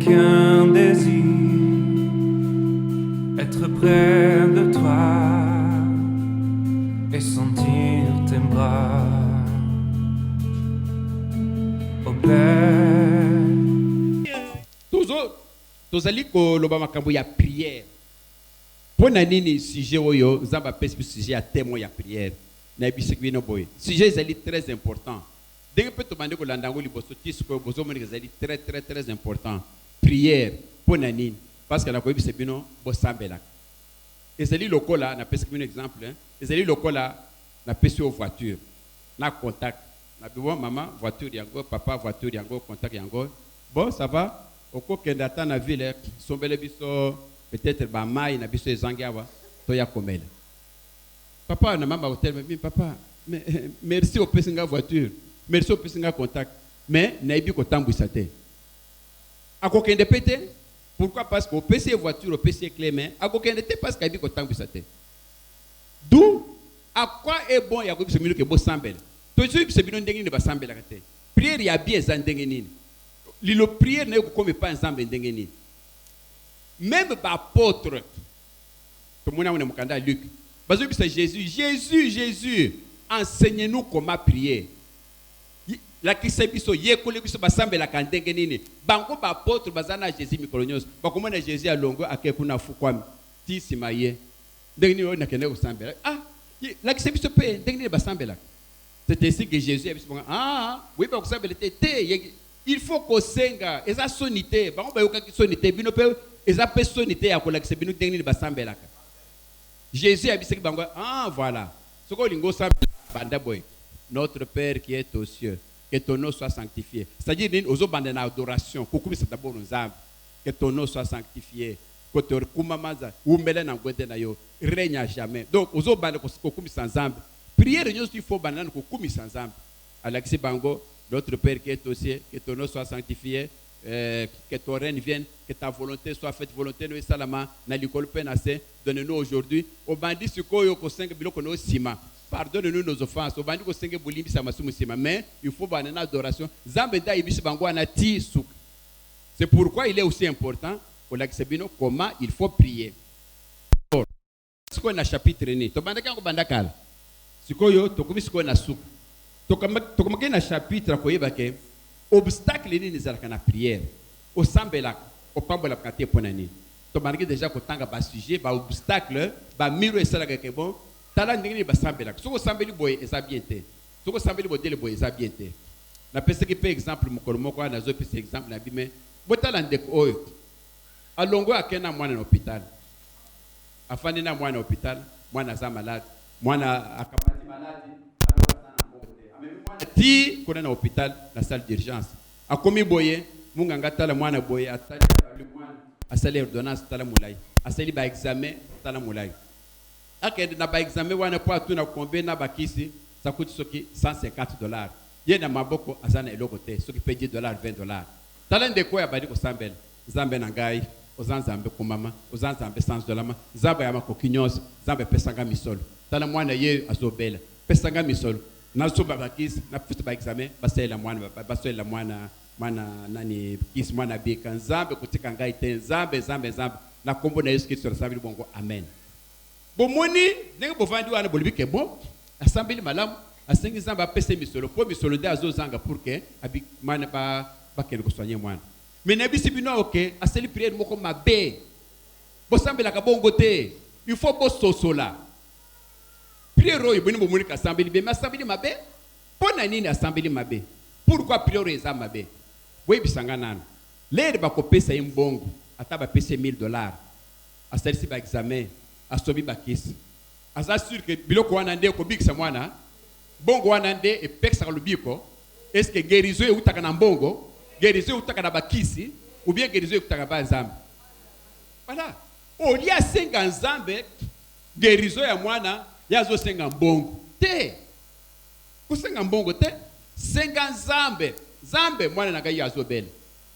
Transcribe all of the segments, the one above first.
qu'un désir, être près de toi et sentir tes bras. Au Père. Tozali koloba makambo ya prière. Pona nini sujet oyo nzamba pesi sujet ya témoin ya prière. Na bisiki bino boy. Sujet ezali très important. Dès que tu bande ko landango liboso tisiko bozo moni ezali très important. Prière pona nini? Parce que na ko bise bino bo sambela. Ezali lokola na pesi bino exemple, ezali lokola na pesi o voiture. Na contact. Na bibo maman voiture yango, papa voiture yango, contact yango. Bon, ça va? Oko kenda ta na ville sombele biso peut-être ba mai na biso ezangiawa to ya komela. Papa na mama hotel mais papa mais merci au pesinga voiture. Merci au pesinga contact. Mais na ibi ko tambwisa te. Ako kende pété pourquoi parce qu'au PC voiture au PC clé mais ako kende te parce qu'ibi ko tambwisa te. D'où à quoi est bon ya ko biso minu ke bo sambela. To zo biso bino ndenge ni ba sambela kate. Prière ya bien za ndenge nini. La prière n'est pas ensemble d'engagner. Même l'apôtre, comme on a dit Luc, parce que c'est Jésus, enseigne-nous comment prier. La Christ biso yekole biso basambe la kandenge nini. Bango ba apôtre bazana Jésus mikolonyos. Ba comment na Jésus alongo akekuna fukwami. Ti simaye. Ndenge ni on a kende kosambe. Ah, la Christ biso pe ndenge ni basambe la. C'est ainsi que Jésus a dit oui ba kosambe te. Il faut qu'on senga eza sonité bango bayoka ki sonité bino pe eza pe sonité ya kola ki bino dengi ba sambelaka. Jésus a dit que bango voilà soko lingo sambela banda boy notre Père qui est aux cieux que ton nom soit sanctifié. C'est-à-dire ozo banda na adoration kokumisa d'abord nzambe que ton nom soit sanctifié que ton kumamaza umbele na ngwete na yo règne à jamais. Donc ozo banda kokumisa nzambe prière nyo il faut banda kokumisa nzambe alakisi bango. Notre Père qui est au ciel, que ton nom soit sanctifié, que ton règne vienne, que ta volonté soit faite, volonté nous salama, na l'école penase, donne-nous aujourd'hui, au bandit sukoyo ko senga biloko no sima, pardonne-nous nos offenses, au bandit ko senga bulimbi sa masumu sima, mais il faut banana adoration, zambenda ibishi bango anati souk. C'est pourquoi il est aussi important, pour l'accébino, comment il faut prier. Ce qu'on a chapitre ni, to bandaka ko bandakala, sukoyo, to kubi sukoyo na souk. Tokomake na chapitre koyeba ke obstacle ni nizalaka na prière au sambela au pambola kate ponani to marqué déjà ko tanga ba sujet ba obstacle ba miro esala ke bon tala ndingini ba sambela soko sambeli boy eza bien te soko sambeli bodele boy eza bien te na pese ki pe exemple mokolo moko na zo pese exemple na bime botala ndeko oyo alongo akena mwana na hôpital afandi na mwana na hôpital mwana za malade mwana akapati malade ti kona na hôpital la salle d'urgence akomi boye munganga tala mwana boye atali le mwana asali ordonnance tala mulai asali ba examen tala mulai akende na ba examen wana po atuna combien na bakisi ça coûte soki $150 ye na maboko azana eloko te soki pe $10 $20 tala ndeko ya badi ko sambela nzambe na ngai ozanzambe kumama ozanzambe $100 nzambe ya makokinyos nzambe pesanga misolo tala mwana ye azobela pesanga misolo na soba bakisi na futa ba examen basela mwana nani kisi mwana bika nzambe kutika ngai te nzambe na kombo na Yesu Kristo rasabili bongo amen. Bomoni ndenge bovandi wana bolibike bon asambili malamu asengi nzambe apese misolo po misolo de azozanga pour que abi mana ba kene ko soigner mwana. Mais na bisi bino OK aseli prière moko mabe bo sambela ka bongo te il faut bo sosola. Prière oyo boni bomoni ka sambeli be masambeli mabe pona nini asambeli mabe pourquoi prière eza mabe boy bisanga nana lere ba kopesa imbongo ata ba pesa $1000 asalisi ba examen asobi ba kisi asa sûr que biloko wana nde ko bikisa mwana bongo wana nde e peksa lubiko est-ce que guérison e utaka na mbongo guérison utaka na bakisi ou bien guérison utaka ba nzambe voilà on lia senga nzambe guérison ya mwana yazo senga mbongo te kusenga mbongo te senga nzambe mwana na ngai yazo bele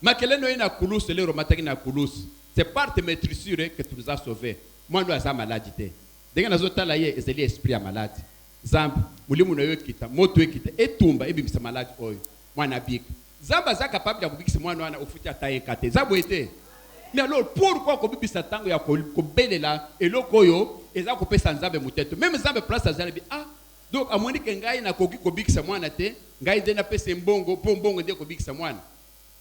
makeleno ina kulusu lero mataki na kulusu c'est par tes maîtrisures que tu nous as sauvés mwana aza malade te denga nazo tala ye ezeli esprit ya malade nzambe mulimu na yo kita moto ekita etumba ebimisa malade oyo mwana bika Zamba za capable ya kubikisa mwana wana ofuti ataye kate. Zabo ete. Mais alors pourquoi ko bibisa tango ya ko belela eloko oyo eza ko pesa nzambe muteto. Même nzambe place azali ah donc amoni ke ngai na koki ko bikisa mwana te, ngai de na pesa mbongo po mbongo de ko bikisa mwana.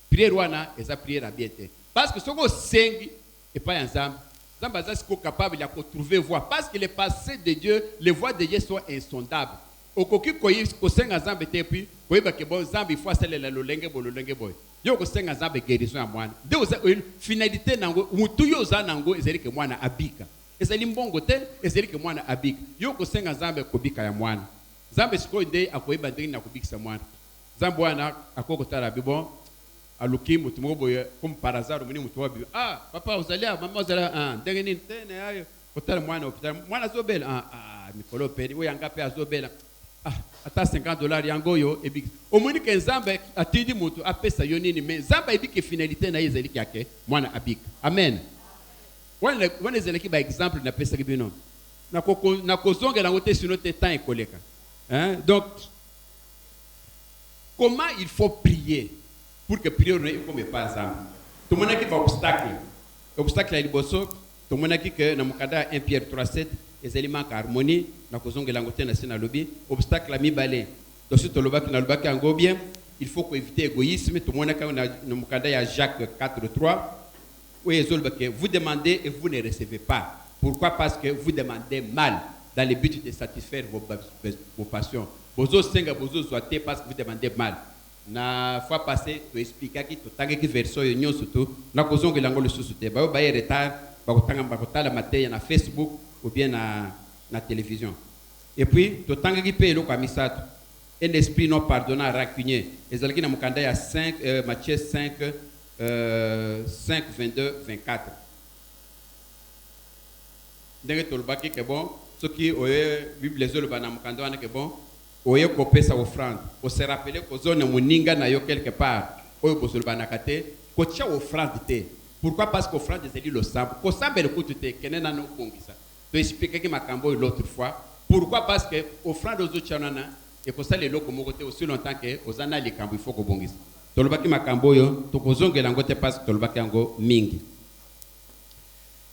Prière wana eza prière à bien te. Parce que soko sengi et pas nzambe. Nzambe za siko capable ya ko trouver voie parce que les passés de Dieu, les voies de Dieu sont insondables. Okoki koyi ko senga nzambe te puis koyeba ke bon nzambe il faut asalela lolenge boy. Yo ko senga nzambe guérison ya mwana. De oza finalité nango mutu yo za nango ezeli ke mwana abika. Ezeli mbongo te ezeli ke mwana abika. Yo ko senga nzambe kobika ya mwana. Nzambe siko nde akoyeba ndenge na kobikisa mwana. Nzambe wana akoko tala bibon aluki mutu mo boye comme par hasard muni mutu wabi ah papa uzalia mama uzalia ndenge nini tena ayo kotala mwana hopital mwana zobela mikolo peri wo yanga pe azobela ata $50 yango yo ebi omoni ke nzambe atindi mutu apesa yo nini mais nzambe ebiki finalité na yezeli yake mwana abika amen wana ezeli ki ba exemple na pesa kibino na kozongela ngote sino te temps ekoleka hein donc comment il faut prier pour que prière ne comme pas ça tout le monde qui va obstacle ya liboso tout le monde qui que na mukada 1 Pierre 3:7 ezeli manque harmonie na kozongela ngote na sina lobi obstacle la mibale donc si to lobaki na lobaki ngo bien il faut ko éviter égoïsme tout le monde qui na mukada ya Jacques 4:3 où ezolba que vous demandez et vous ne recevez pas. Pourquoi? Parce que vous demandez mal dans le but de satisfaire vos passions. Bozo senga bozo zoate parce que vous demandez mal. Na fois passé tu expliquer qui to tanga ki version yo nyoso to na kozongela ngo le susute ba ba retard ba kotanga ba kotala mateya na Facebook ou bien na télévision. Et puis to tanga ki pe lo kwa misato un esprit non pardonnant rancunier ezalaki na mukanda ya 5 Matthieu 5 22-24. Ndenge tolobaki ke bon soki oye Bible ezoloba na mukanda wana ke bon oye kopesa offrande o se rappeler ko zone moninga na yo quelque part oyo bozoloba na kate ko tia offrande te. Pourquoi? Parce que offrande ezeli lo sambo ko sambe le kutu te kenena no kongisa to expliquer que makambo l'autre fois. Pourquoi? Parce que offrande ozo chanana et ko sale loko moko te aussi longtemps que ozana le kambo il faut ko bongisa tolobaki makambo yo tokozongela ngo te parce que tolobaki yango mingi.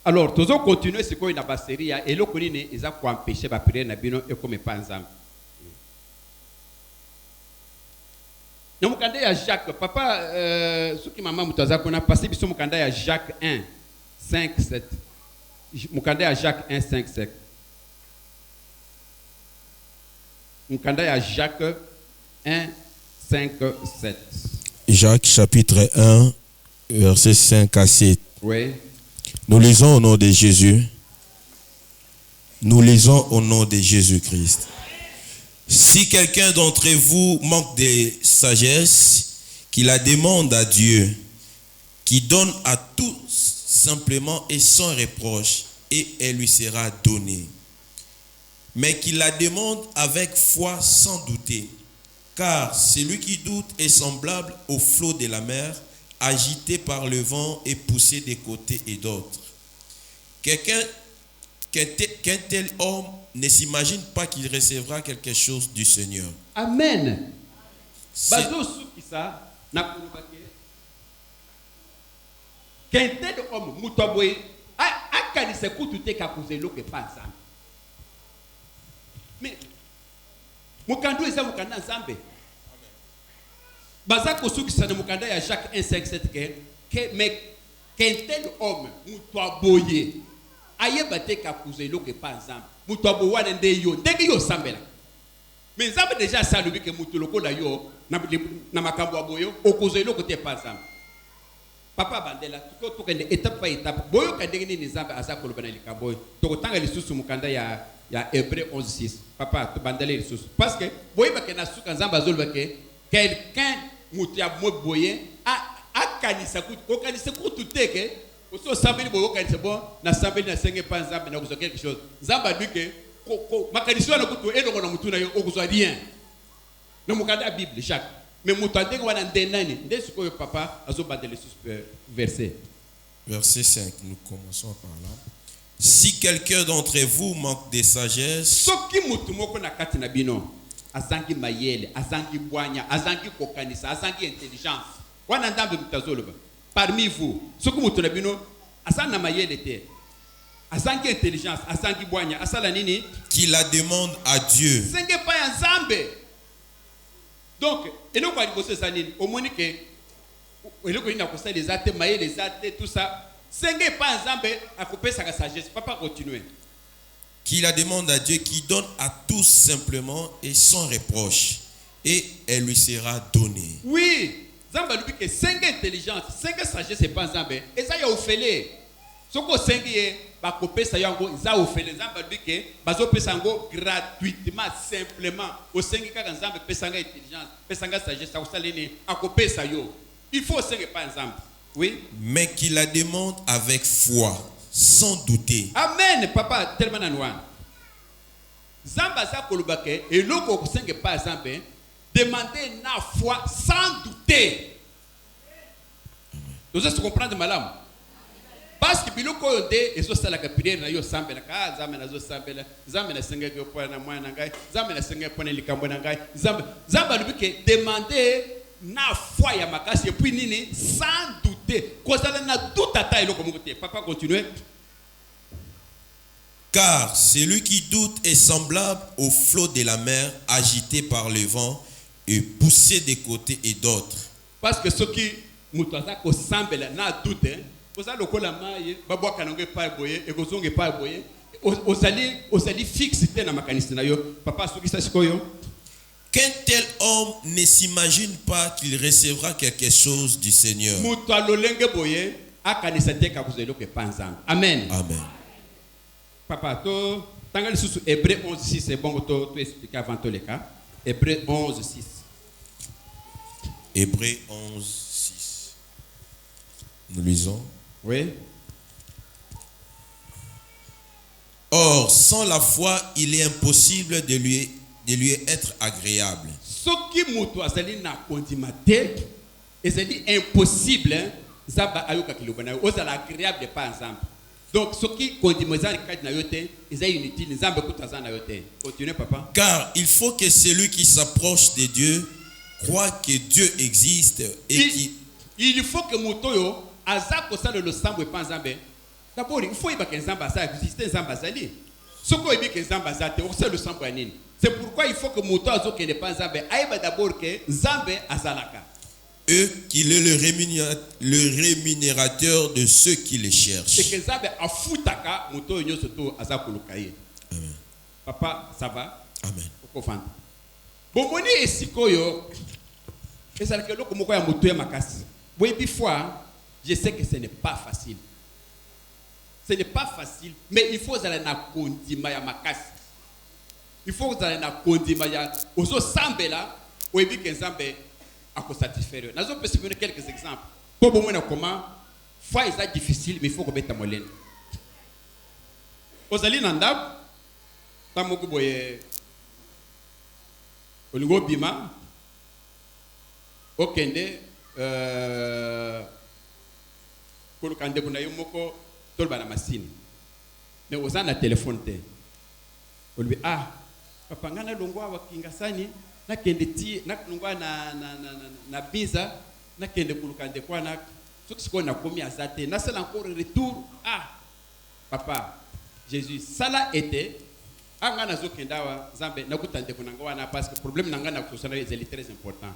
Alors tozo continuer sikoyo na baserie ya eloko nini eza ko empêcher ba prière na bino et comme pas nzambe. Na mukanda ya Jacques papa soki mama mutaza kona passer biso mukanda ya Jacques 1:5-7 mukanda ya Jacques 1:5-7 mukanda ya Jacques 1:5-7 Jacques chapitre 1 verset 5 à 7. Oui. Nous lisons au nom de Jésus. Nous lisons au nom de Jésus-Christ. Si quelqu'un d'entre vous manque de sagesse, qu'il la demande à Dieu, qui donne à tous simplement et sans reproche, et elle lui sera donnée. Mais qu'il la demande avec foi sans douter. Car celui qui doute est semblable au flot de la mer, agité par le vent et poussé de côté et d'autre. Qu'un tel homme ne s'imagine pas qu'il recevra quelque chose du Seigneur. Amen. Qu'un tel homme, mutaboye, a kanise kutu ka kuzelo ke panza. Mais mukando eza mukanda nzambe. Baza kosukisa na mukanda ya Jacques 1:5-7 que mais qu'un tel homme mutaboye ayeba te ka kuzelo ke panza. Mutabo wana nde yo ndenge yo sambela. Mais nzambe déjà salubi ke mutuloko la yo na makambo aboyo okuzelo ko te panza. Papa bandela tuko kende étape par étape boyo kandenge ni nzambe aza kolobana likambo to kotanga lisusu mukanda ya Hébreu 11:6 papa to bandela lisusu parce que boyo ba kena suka nzambe azolba ke quelqu'un mutu ya moboye a kanisa kutu teke oso sambeli boyo kanisa bon na sambeli na senge pa nzambe na kuzo quelque chose nzambe duke ko makanisa na kutu elongo na mutu na yo okuzo rien na mukanda Bible Jacques. Mais mutandenge wana ndenani ndesu koyo papa azobandele sus verset. Verset 5, nous commençons par là. Si quelqu'un d'entre vous manque de sagesse, soki mutu moko na kati na bino azangi mayele, azangi bwanya, azangi kokanisa, azangi intelligence. Wana ndambe mutazoloba. Parmi vous, ce que mutu na bino azana mayele te. Azangi intelligence, azangi bwanya, asala nini? Qui la demande à Dieu. Senge pa ya nzambe. Donc, eloko aliboso sanini, omoni ke eloko ina kosa les athées, mayele les athées, tout ça. Senge pa ya nzambe akopesa ka sagesse. Papa continuer. Qui la demande à Dieu, qui donne à tous simplement et sans reproche, et elle lui sera donnée. Oui, Zamba lui que 5 intelligence, 5 sagesse c'est pas Zamba. Et ça y a ofélé. Soko 5 ye ba kopesa yango za ofélé Zamba lui que bazo pesa ngo gratuitement simplement. Au 5 ka Zamba pesa nga intelligence, pesa nga sagesse ça osalini akopesa yo. Il faut 5 pas Zamba. Oui. Mais qui la demande avec foi, sans douter. Amen, papa, tellement nanouan. Zamba za kolubake, et l'oko kusenge pas Zamba, demandez na foi sans douter. Vous allez comprendre malam. Parce que biloko yonde, et so sala ka prière na yo sambe na ka Zamba na zo sambe la, Zamba na senge ko po na mwana ngai, Zamba na senge po na likambo na ngai, Zamba lubike demandez na foi ya makasi et puis nini sans douter. Kozala na doute ata eloko mokote. Papa continue. Car celui qui doute est semblable au flot de la mer agité par le vent et poussé de côté et d'autres. Parce que ceux qui mutaza ko sambela na doute, kozala lokola maye, babwa kanonge pa boye, e kozonge pa boye, osali fixe te na makanisi na yo. Papa soki sa sikoyo. Qu'un tel homme ne s'imagine pas qu'il recevra quelque chose du Seigneur. Amen. Amen. Papa, to tangali susu Hébreu 11:6 c'est bon to expliquer avant tous les cas. Hébreu 11:6. Hébreu 11:6. Nous lisons. Oui. Or, sans la foi, il est impossible de lui être agréable. Ce qui mutu azali na kondimate, c'est impossible. Zaba ayoka kilobana, ozala agréable pas ensemble. Donc ce qui kondimazali kadi na yote, c'est inutile. Nzambe kutaza na yote. Continue papa. Car il faut que celui qui s'approche de Dieu croit que Dieu existe et il faut que mutoyo azako sala le sambo pas ensemble. D'abord, il faut que Nzamba ça existe Nzamba zali. Ce qu'on dit que Nzamba zate, on sait le sambo anine. C'est pourquoi il faut que Mouto Azo qui n'est pas Zambé aille d'abord que Zambé azalaka. Eux qu'il est le rémunérateur de ceux qui les cherchent. C'est que Zambé a foutaka Mouto Nyo soto azakulukaye. Amen. Papa, ça va? Amen. Okofanda. Bomoni esikoyo. Et ça que loko moko ya Mouto ya makasi. Boy bi fois, je sais que ce n'est pas facile. Ce n'est pas facile, mais il faut aller na kondima ya makasi. Il faut que vous ayez un condiment. Ozo sambela, oebi que Nzambe a ko satisfaire. Nazo peut donner quelques exemples. Pour vous montrer comment foi est difficile, mais il faut que beta molene. Ozali nanda, tamoku boye, olingo bima, okende, kolukande kuna yomoko tolba na masini. Mais ozana téléphone te. Olbi papa ngana longwa wa kingasani na kende ti na longwa na biza na kende kulukande kwa na soko na komi azate na sala encore retour papa Jésus sala était ngana zo kenda wa Zambe na kutande kunanga wana parce que problème ngana kusona est très important.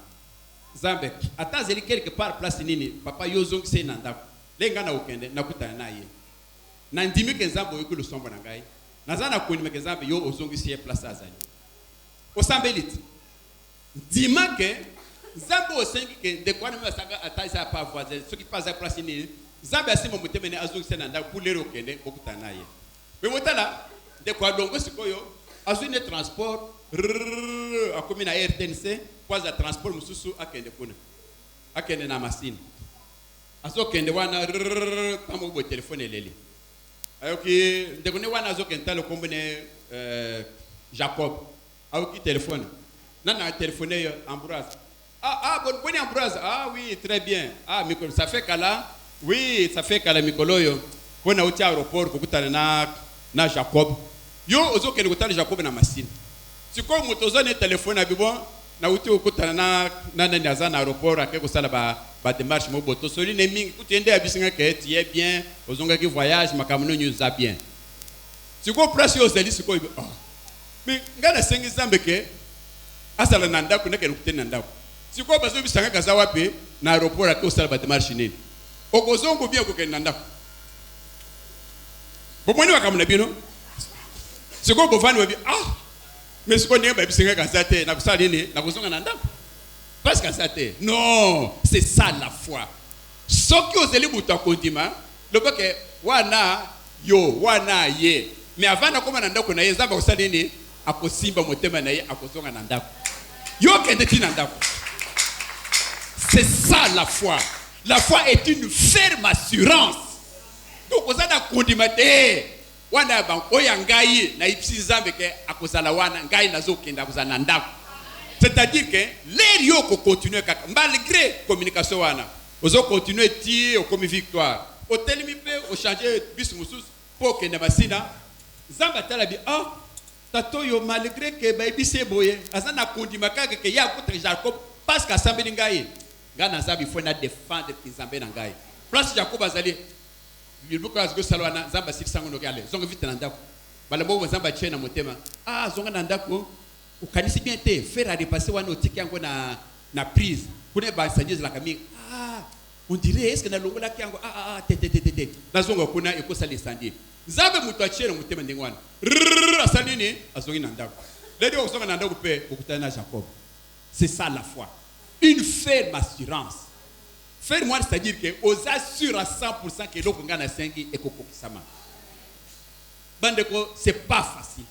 Zambe ata zeli quelque part place nini papa yozong se nanda le ngana ukende na kutana naye na ndimi ke Zambe yokulu sombo na ngai nazana kuni ke Zambe yo ozongi sie place azali osambeliti ndima ke Zambe osengi ke de kwa na sanga ataisa pa voisin ce qui passe à place nini Zambe asimo mutemene azongi se nanda pour le okende okutana naye mais motala de kwa dongo sikoyo azune transport akomi na RTNC kwaza transport mususu akende kuna akende na machine azokende wana kama ubo telefone leli ayoki ndekone wana azokenda le kombene Jacob ayoki telefone nana téléphoner Ambroise bonne Ambroise oui très bien Mikolo ça fait kala oui ça fait kala Mikolo yo kona uti aéroport kokutana na Jacob yo ozokende kutana Jacob na machine sikoyo moto ozwa telefone na bibon na uti okutana na nani aza na aéroport ake kosala ba démarche mo boto soli ne mingi kutiende ya bisinga ke tu es bien ozonga ki voyage makambo nyonyo za bien sikoyo place yo ozali sikoyo mais ngana sengi zambe ke asala na ndako neke kutena na ndako sikoyo bazo bisanga kaza wapi na aéroport ake kosala ba démarche nini okozongo bien kokenda na ndako bomoni makambo na bino sikoyo bovani wabi mais ce qu'on est bien c'est que na kusala nini na kuzonga na ndako parce que ça non c'est ça la foi ce qui ozeli buta kondima le que wana yo wana ye mais avant na koma na ndako na ye zamba kusala nini akosimba motema na ye akozonga na ndako yo kende ti na ndako c'est ça la foi est une ferme assurance donc ozana kondima te wana ba oya ngai na ipsi zambe ke akozala wana ngai nazokenda kozala ndako c'est-à-dire que les yo ko continuer kaka malgré communication wana ozo continuer ti o comme victoire o telemi pe o changer bis musus pour que na basina zamba tala bi tato yo malgré que ba ibise boye azana kondima kaka ke ya contre Jacob parce que asambeli ngai ngana zabi faut na défendre kizambe na ngai place Jacob azali Bibuka go salwana zamba sikisango no gale zonga vite na ndako bala bo zamba chena motema zonga na ndako ukanisi bien te faire repasser wana otiki yango na prise kune ba sanyeuse la kami on dirait est-ce que na longola kyango te na zonga kuna ekosa lesandi zambe muto achena motema ndingwana asalini azongi na ndako ledi okuzonga na ndako pe okutana na Jacob c'est ça la foi une ferme assurance. Faire moi, c'est-à-dire que aux assure à 100% que l'eau qu'on gagne à 5 et qu'on sama. Bandeko, c'est pas facile.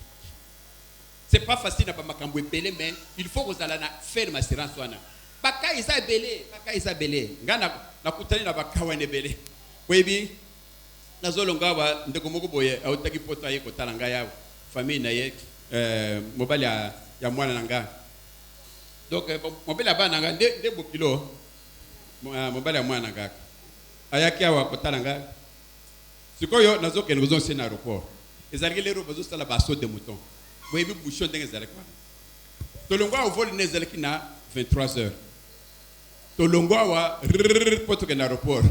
C'est pas facile na pas makambo belé mais il faut que vous allez faire ma assurance wana. Baka isa belé. Ngana na kutani na baka wane belé. Webi nazolonga wa ndeko moko boye autaki poto aye ko talanga ya famille na ye mobali ya mwana nanga. Donc mobali ba nanga de bokilo mobali ya mwana ngaka ayaki awa kotalanga sikoyo nazoke nous on na aéroport ezalaki lero bazo sala baso de mouton boyebi bouchon ndenge ezalaki tolongwa au vol nezalaki na 23h tolongwa wa poto ke na aéroport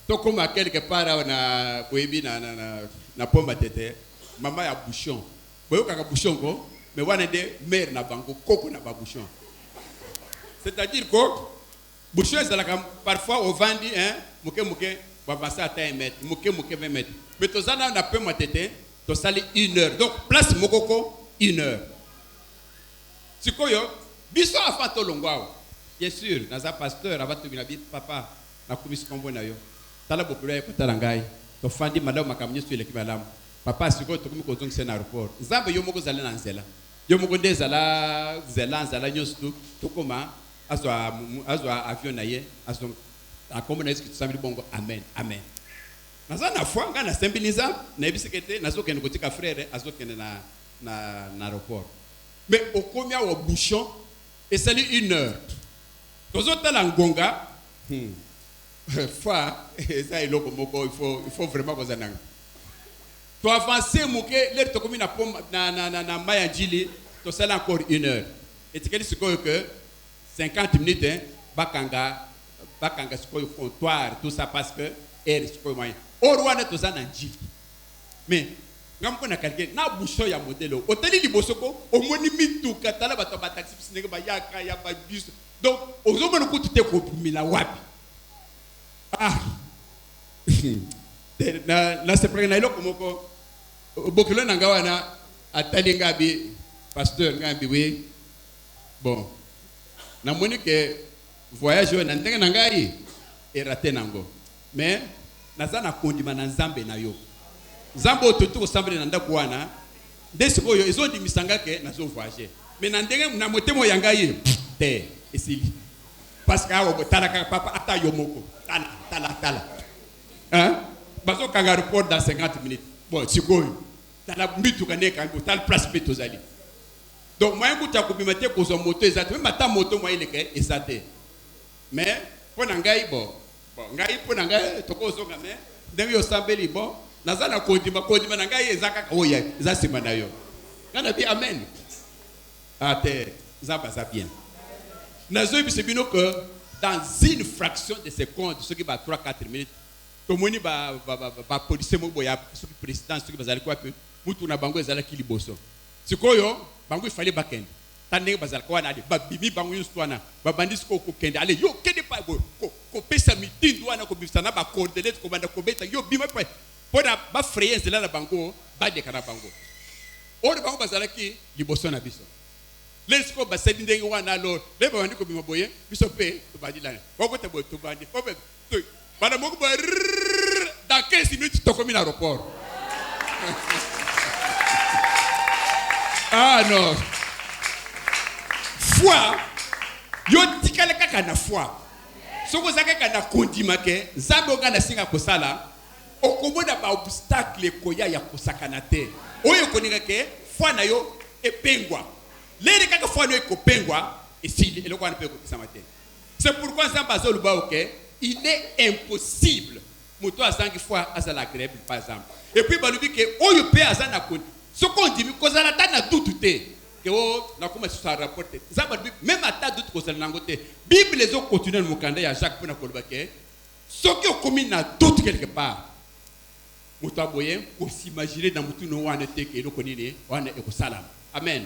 to koma quelque part na boyebi na pomba tete mama ya bouchon boyoka ka bouchon ko mais wana de mère na bango koko na ba bouchon c'est-à-dire que bouchon ezalaka parfois au vandi muke ba passa à 1 mètre muke 20 mètres mais tozana na pe matete to sali 1 heure donc place mokoko 1 heure sikoyo biso afa to longwa bien sûr naza pasteur abato bina bit papa na kumisi kombo na yo tala bopula ko tala ngai to fandi madame makamnyo sur l'équipe alam papa sikoyo to kumi ko zongi sen aéroport nzambe yo moko zala na nzela yo moko ndezala zela nyostu to koma azwa avion na ye azwa akombo na yesu sambi bongo amen naza na foi nga na sembiliza na ebisekete nazokende kotika frère azokende na aéroport mais okomia au bouchon et sali 1 heure tozotala ngonga foi ça eloko moko il faut vraiment kozananga to avancer muke le tokomi na pom na maya njili to sala encore 1 heure et tikeli sikoyo que 50 minutes bakanga sikoyo comptoir tout ça parce que er sikoyo moyen orwana to zana njili mais ngamko na quelqu'un na bouchon ya modelo oteli libosoko omoni mituka tala bato ba taxi sinenge ba yaka ya ba bus donc ozomona ko tute ko mila wapi na se prena iloko moko bokelo na ngawana atali ngabi pasteur ngabi we bon na moni que voyage na ndenge na ngai eraté nango mais nazana kondima na nzambe na yo nzambe ototo kosamble na ndako wana ndesiko yo ezo dimisanga ke nazo voyager mais na ndenge na motemo ya ngai te esili parce que awo botala ka papa ata yo moko tala bazo kanga report dans 50 minutes bon sikoyo tala mbitu kaneka tal place betozali donc moi écoute ko bimate ko zo moto ezate même ata moto moi ile ke ezate mais pona ngai bon ngai pona ngai to ko zo ngame ndenge yo sambeli bon nazana kodima na ngai ezaka oya ezasima na yo ngana bi amen à terre. Ça va bien. Nazo bisebino que dans une fraction de seconde, ce qui va 3-4 minutes, tout le monde va policier mo boya, ce qui président, ce qui va aller quoi que, mutu na bango ezala ki liboso. Sikoyo, bango il fallait bakende. Tandé bazal kwa na de, ba bimi bango yustwana, ba bandis ko kende. Allez, yo kende pa ko pesa mitindu wana ko bisana ba coordonner ko banda ko beta yo bima pa. Pona ba frayer zela na bango, ba de kana bango. O de bango bazala ki liboso na biso. Les ko basedi ndenge wana lo le ba bandi ko bima boye biso pe to badi la ko ko te bo to bandi ko be to bana mo ko ba dans 15 minutes to komi na aéroport. Ah non, foi yo tikale kaka na foi soko zaka kana kondima ke nzambe onga na singa kosala okomona ba obstacle koya ya kosakana te oyo koninga ke foi na yo epengwa lere kaka foi no ekopengwa esili eloko wana pe kokisama te. C'est pourquoi nzambe azoluba oke il est impossible moto azangi foi azala agréable par exemple et puis balubi ke oyo pe azana kondi soko ndimi kozala ta na tutu te que oh na kuma ça rapporte nzambe balubi même ata doute kozala nango te bible les autres continuent mukanda ya Jacques pona koloba ke soki okomi na doute quelque part moto aboye ko s'imaginer dans mutu no wana te ke eloko nini wana ekosala. Amen.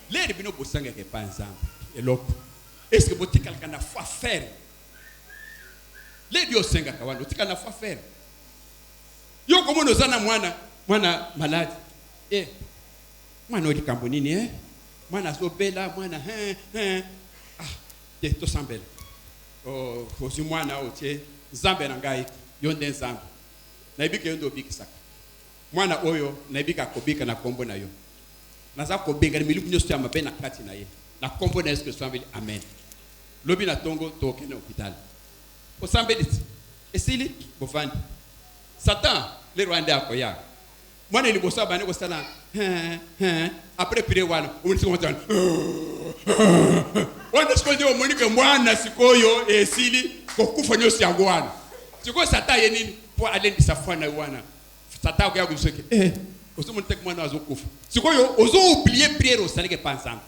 Les bino bosanga ke pa nzambe eloko est-ce que botika kana foi faire les dio senga kawana otika na foi faire yo komo no zana mwana malade mwana oli kambo nini mwana sobela mwana to sambela osi mwana otie nzambe na ngai yo nde nzambe na ibike yo ndo bikisaka mwana oyo na ibika kobika na kombo na yo naza kobenga ni miliku nyoso ya mabe na kati na ye na kombo na Yesu swambeli. Amen. Lobi na tongo to kene hôpital osambeli esili bofandi Satan le Rwanda akoya mwana ni bosa bane ko sala après pire wana umisi ko mtana wanda sikonde o monika mwana sikoyo esili ko kufa nyosi yango wana siko Satan ye nini po alendi safana wana Satan ko ya kuseke oso mon tek mwana azokufa sikoyo ozo oublier prière osalike pa ensemble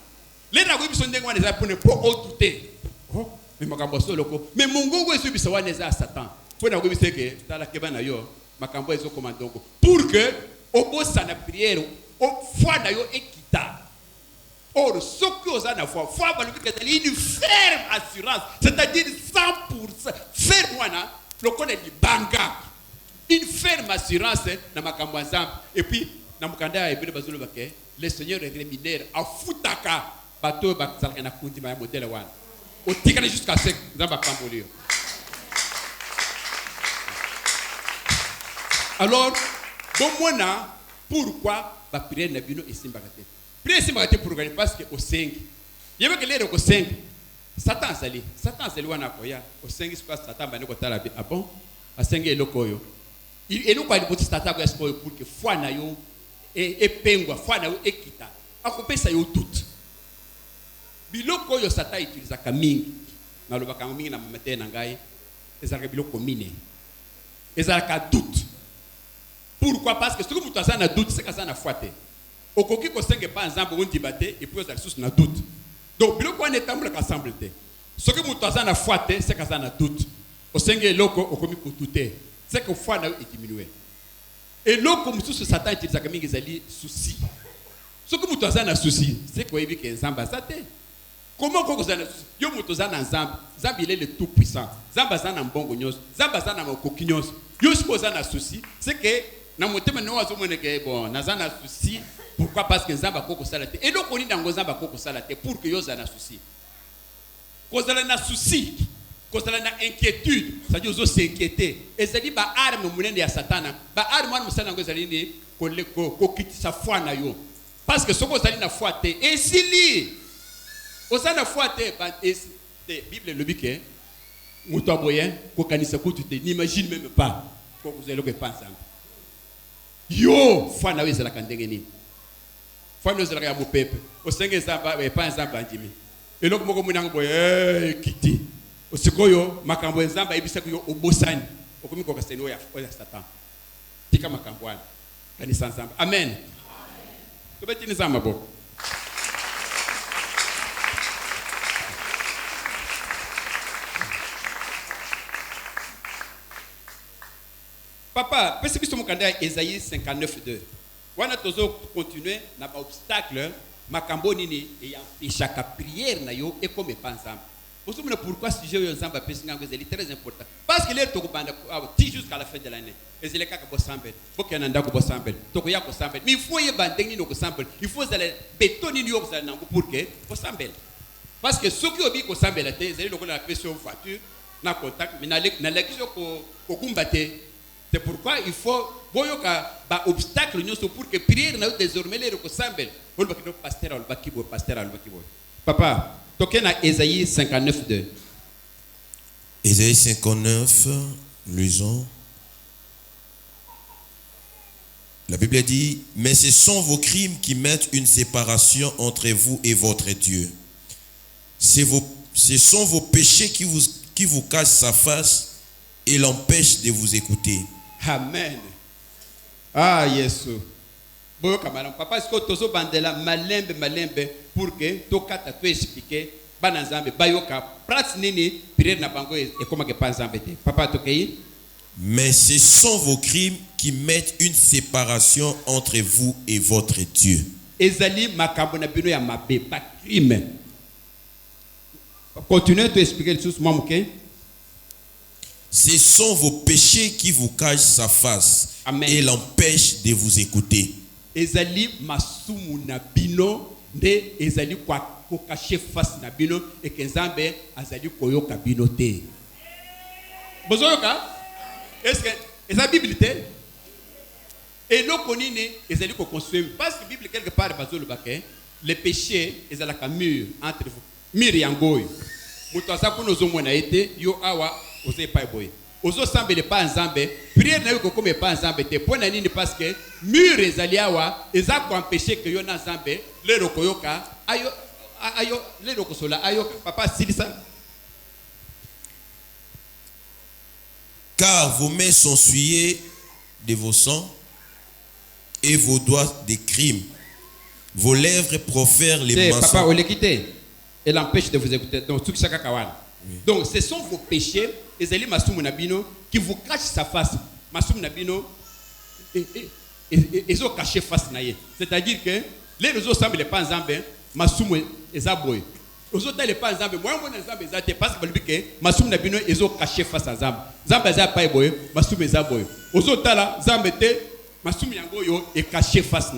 le na ko biso ndengo wana za pone po otute mais makambo solo ko mais mongongo esu biso wana za Satan pona ko biseke tala ke bana yo makambo ezo komandongo pour que obosa na prière o foi na yo ekita or soki oza na foi balubi ke une ferme assurance c'est-à-dire 100% ferme wana lokone libanga une ferme assurance na makambo ensemble et puis na mukanda ya ebele bazolo bake le seigneur est rémunère afutaka bato bakzalaka na kundima ya modèle wana otikana jusqu'à ce nzamba kambolio. Alors bomona pourquoi ba prière na bino esimbaka te prière esimbaka te pour gagner parce que au 5 yebe que lere ko 5 Satan sali wana koya au 5 c'est pas Satan bane ko tala bi ah bon a 5 eloko yo et nous quoi il faut Satan ko pour que foi na yo et pengwa foi na yo ekita akopesa yo tout biloko yo Satan utilisa ka mingi na lobaka mingi na mamete na ngai ezaka biloko mine ezaka doute. Pourquoi? Parce que ce que vous avez doute, c'est que ça n'a foi. Au coquille qu'on sait que par exemple on débatte et puis vous avez sous na doute. Donc bilo quoi n'est pas ensemble. Ce que vous avez foi, c'est que ça n'a doute. Au sait que loco au commis pour tout c'est que foi n'a diminué. Et loco comme sous Satan utilise comme ils souci. Ce que vous avez un souci, c'est que vous avez que Zamba sate. Comment vous avez un souci? Yo mutozana Zamba, Zamba il est le tout puissant. Zamba zana mbongo nyos, Zamba zana mokokinyos. Yo suppose un souci, c'est que na motema no azomone ke bon nazana souci pourquoi parce que Zamba koko salate et donc on dit dans Zamba koko salate pour que yo zana souci kozala na souci kozala na inquiétude ça dit ozo s'inquiéter et ça dit ba arme munene ya satana ba arme wana musana ngo zali ni ko kitisa foi na yo parce que soko zali na foi te et sili ozana foi te ba te Bible le bique muto aboyen ko kanisa ko tu te n'imagine même pas ko vous allez que penser yo foi na wezela kandenge nini foi no zela ya mopepe o senge Zamba e pa Zamba ndimi eloko moko munango boye kiti osikoyo makambo Zamba ebisa ko yo obosani okomi ko kaseno ya Satan tika makambo wana kanisa Zamba. Amen to beti ni Zamba bo Papa, parce que nous sommes Ésaïe 59:2. On a toujours continué na ba obstacle makambo nini et chaque prière na yo et comme pas ensemble. Vous savez pourquoi ce sujet ensemble est très important. Parce que les tokubanda jusqu'à la fin de l'année. Et c'est les cas que ensemble. Faut qu'il y en ait ko ensemble. Tokoya ko ensemble. Mais il faut y bandengi no ensemble. Il faut aller bétonner yo pour que ensemble. Parce que ceux qui ont dit ko ensemble la tête, ils ont la pression voiture, na contact, mais na la question ko combattre. C'est pourquoi il faut boyoka ba obstacle nyonso pour que prière na désormais les ko ensemble. On va que pasteur on va kibo pasteur on va kibo. Papa, toquez dans Ésaïe 59:2. Ésaïe 59, lisons. La Bible dit, mais ce sont vos crimes qui mettent une séparation entre vous et votre Dieu. Ce sont vos péchés qui vous cachent sa face et l'empêchent de vous écouter. Amen. Ah, Yesu. Papa, est-ce que tu as bandela malembe pour que tu aies expliqué banazambe bayoka prat nini prière na bango et comment que panzambe te. Papa tokei. Mais ce sont vos crimes qui mettent une séparation entre vous et votre Dieu. Ezali makambo na bino ya mabe ba crime. Continuez de expliquer les choses moi OK. Ce sont vos péchés qui vous cachent sa face. Amen. Et l'empêchent de vous écouter. Ezali masumu na bino nde ezali kwa ko cacher face na bino et que Nzambe azali koyoka bino te. Bozoyoka? Est-ce que la Bible te? Et nous connaissons ezali ko construire parce que la Bible quelque part bazolo baké les péchés ezala ka mur entre vous. Mur yangoy. Muto asaku no zomona ete yo awa ose pa boy. Ozo sambe le pas Nzambe, prière na yo ko comme pas Nzambe te pona nini parce que mur ezali awa eza ko empêcher que yo na Nzambe le rokoyoka ayo le rokosola ayo papa silisa. Car vos mains sont souillées de vos sangs et vos doigts des crimes. Vos lèvres profèrent les mensonges. Papa, on les quitte. Et l'empêche de vous écouter. Donc, tout ça, donc, ce sont vos péchés. Et c'est les Massoum Nabino qui vous cachent sa face. Massoum Nabino, ils ont caché face. C'est-à-dire que les réseaux semblent pas ensemble. Massoum et Zaboy. Aux autres, les pas ensemble. Moi, mon ensemble, c'est parce que Massoum Nabino, ils ont caché face à Zamb. Zamb est pas boy. Massoum et Zaboy. Aux autres, là, Zamb était Massoum Yango est caché face.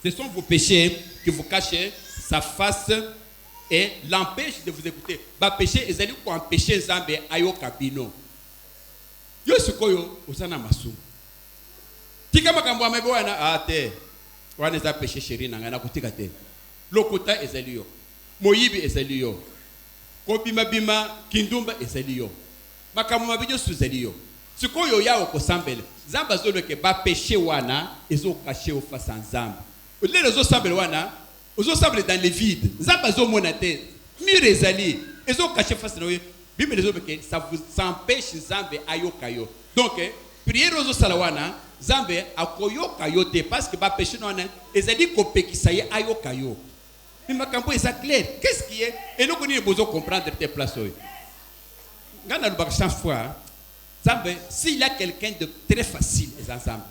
Ce sont vos péchés qui vous cachent sa face et l'empêche de vous écouter. Ba péché ezali ko empêcher Nzambe ayoka bino. Yo sikoyo osana masu. Tika makambo amebe wana ate. Wana za péché chéri na ngana kutika te. Lokota ezali yo. Moyibi ezali yo. Kobima bima kindumba ezali yo. Makambo mabijo suzali yo. Sikoyo yao ko sambele. Nzamba zolo ke ba péché wana ezo caché au face Nzambe. Les réseaux semblent wana Ozo sable dans les vides. Zabazo monate. Mur ezali. Ezo caché face na yo. Bible les hommes que ça vous empêche Zambe ayokayo. Donc prière ozo salawana Zambe akoyoka yo te parce que ba péché non ezali kopekisa ye ayokayo. Mais ma campo est clair. Qu'est-ce qui est? Et nous connaissons besoin comprendre tes places. Gana le bac chaque fois. Zambe s'il y a quelqu'un de très facile ensemble.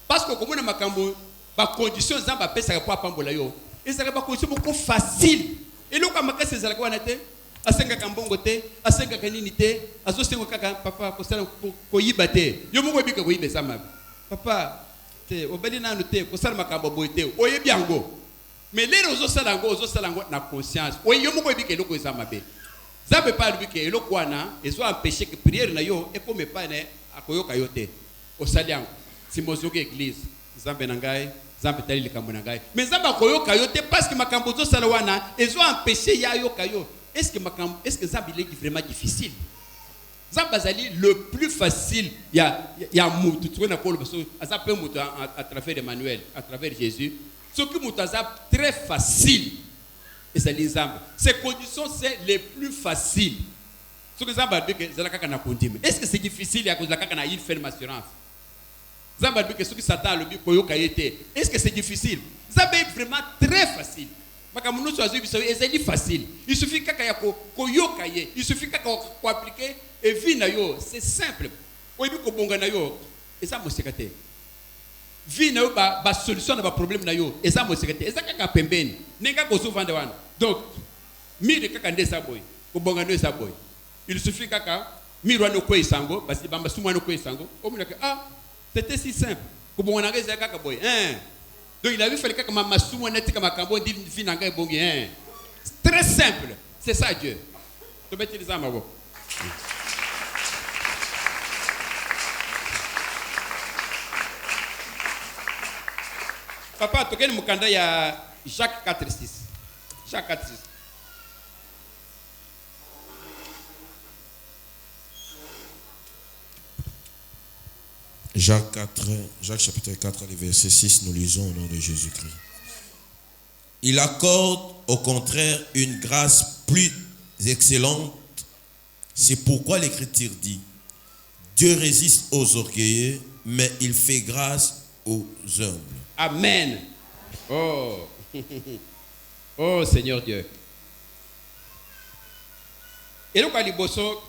Parce que comme on a ma campo ba condition Zambe pesa kwa pambola yo. Et ça va condition beaucoup facile. Et là quand makasi ezala kwa nate asenga kambongo te asenga kanini te azosenga kaka papa ko sala ko yibate yo moko bika ko yibe sama papa te obeli nanu te ko sala makambo boite oyebi yango mais les ozo sala ngo na conscience yo moko bika eloko ezama be Zambe pas lui que eloko wana ezo empêcher que prière na yo et comme pas ne akoyoka yo te osali yango simozoke église Zambe na ngai Zambe tali likambo na ngai mais Zambe akoyoka yo te parce que makambo zo sala wana ezo empêcher ya yoka yo. Est-ce que Zambe est vraiment difficile? Zambe azali le plus facile il y a mutu tu na ko parce azape mutu à travers Emmanuel à travers Jésus ce qui mutu azap très facile et c'est les Zambe ces conditions c'est les plus faciles ce que Zambe dit que zala kaka na kondime est-ce que c'est difficile à cause la kaka na il ferme assurance Zambe dit que ce qui s'attend le koyoka yete est-ce que c'est difficile? Zambe est vraiment très facile. C'est facile. Il suffit kaka ya koyoka ye. Il suffit kaka ko appliquer et vie na yo. C'est simple. oyebi kobonga na yo eza moseka te vie na yo ba solution na ba problème na yo eza moseka te eza kaka pembeni nenga kozovanda wana. Donc mire kaka nde eza boye kobonga no eza boye. Il suffit kaka mire wana ko isango basi bamba sumu wana ko isango omunaka c'était si simple kobonga na eza kaka boye donc il avait fallu kaka masumu wana tika makambo ndi vie na ngai bongi très simple. C'est ça Dieu. To mettre les âmes à vous. Papa, tu connais mon candidat, il y a Jacques 4,6. Jacques 4,6. Jacques chapitre 4, verset 6, nous lisons au nom de Jésus-Christ. Il accorde au contraire une grâce plus excellente. C'est pourquoi l'Écriture dit, Dieu résiste aux orgueilleux, mais il fait grâce aux humbles. Amen. Oh, oh Seigneur Dieu. Et donc, à Liboso,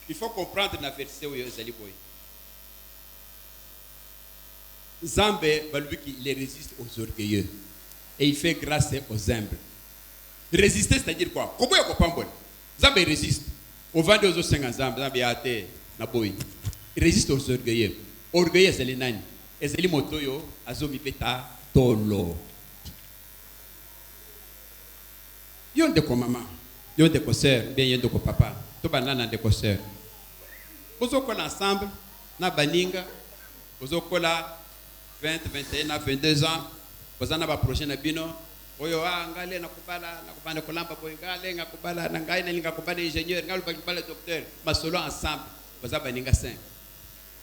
il faut comprendre la verset où il y a Zambé, il résiste aux orgueilleux et il fait grâce aux humbles. Résister, c'est-à-dire quoi? Comment il y a Zambé résiste. Au vent aux 50 ans, Zambé a été naboui. Il résiste aux orgueilleux. Orgueilleux, c'est les nani. Et c'est les motoyo, azomi peta, tolo. Yon de ko maman, yon de ko sœur, bien yon de ko papa. To banana de ko sœur. Vous êtes ensemble, na baninga, vous êtes 20, 21, 22 ans, vous avez un projet na bino, oyo ngale na kubala kolamba boy ngale ngakubala na ngai na linga kubala ingénieur ngale bakubala docteur, masolo ensemble, vous avez baninga 5.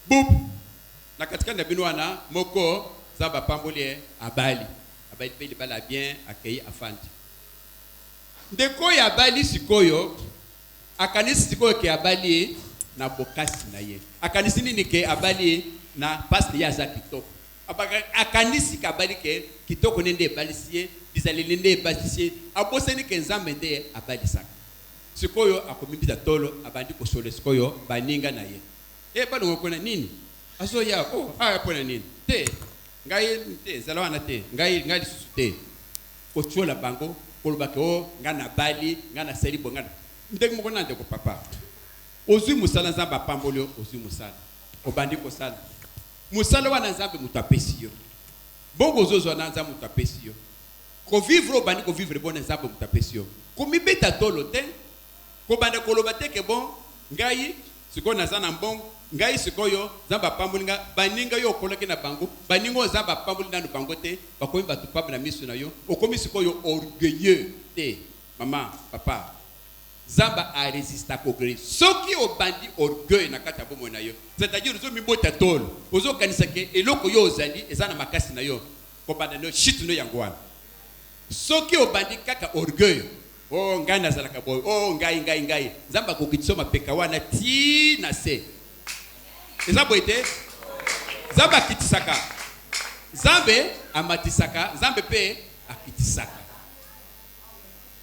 Boum. Na katika na bino wana moko zaba pamboli abali. Abali pe libala bien accueilli afandi. Ndeko ya abali sikoyo akanisi sikoyo ke abali na bokasi na ye. Akanisi nini ke abali na paske ya za kitoko. Akanisi kabali ke kitoko nende balisiye bizali nende balisiye aboseni ke nzambe nde abali saka. Sikoyo akomibita tolo abandi ko sole sikoyo baninga na ye. Bano ngokona nini? Aso ya pona nini? Te ngai te zalawana te ngai susu te. Ko chola bango ko lobake ngana bali ngana seli bongana. Ndenge moko nande ko papa. Ozui musala nzamba pambolio ozui musala. Obandi ko sala. Musala wana nzambe mutapesi yo. Bongo zozo na nzambe mutapesi yo. Ko vivre obandi ko vivre bon nzambe mutapesi yo. Ko mibeta tolo te. Ko banda ko lobate ke bon ngai siko na zana mbongo ngai sikoyo nzamba pambolinga baninga yo koloke na bango baningo nzamba pambolinga no bango te bakomi batu papa na misu na yo okomi sikoyo orgueilleux te maman papa Zamba a résisté à l'orgueil. Ce qui est bandi orgueil na kata bomo na yo. C'est-à-dire ozo mibota tolo. Ozo kanisake eloko yo ozali ezana makasi na yo. Ko banda no shit no yangwana. Ce qui est bandi kaka orgueil. Oh ngai nazalaka boy. Oh ngai. Zamba ko kitsoma peka wana ti na se. Eza boite. Zamba kitisaka. Zambe amatisaka. Zambe pe akitisaka.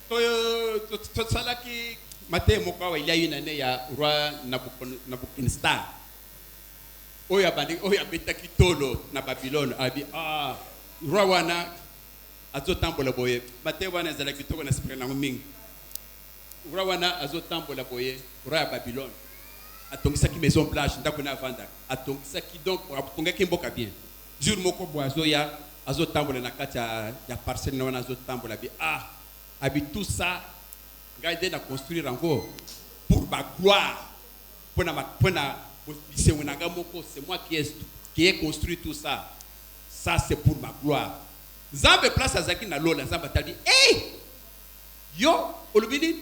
To salaki mate mokawa il y a une année ya roi Nabucodonosor oya bandi oya betaki tolo na Babylone abi roi wana azotambola boye mate wana zala kitoko na sipre na mingi roi wana azotambola boye roi ya Babylone atongisaki maison blanche ndako na vanda atongisaki donc atongaki mboka bien jour moko boazo ya azotambola na kati ya parcelle na wana azotambola bi Abi tout ça, gardez à construire encore pour ma gloire. C'est moi qui ai construit tout ça. Ça c'est pour ma gloire. Zambe place à Zaki na lola, Zambe t'a dit, hey, yo, olubini,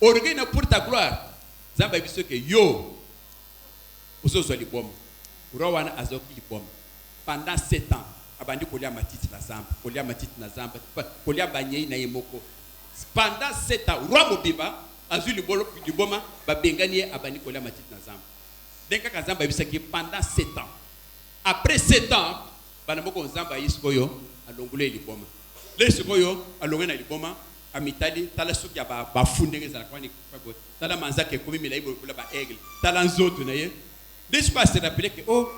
orgueil pour ta gloire. Zambe a dit que yo, ozo so libom, Rowana azoki libom. Pendant 7 ans. Abandi kolia matiti na zamba kolia banyei na yemoko pendant 7 ans roi mobiba azui liboma babengani abandi kolia matiti na zamba denka kazamba bisaki pendant 7 ans après 7 ans bana moko nzamba yisikoyo alongule liboma lesikoyo alongena liboma amitali tala suki ya ba fundenge za kwani kwa tala manzake komi milaibo kula ba aigle tala nzoto na ye desu pas se rappeler que oh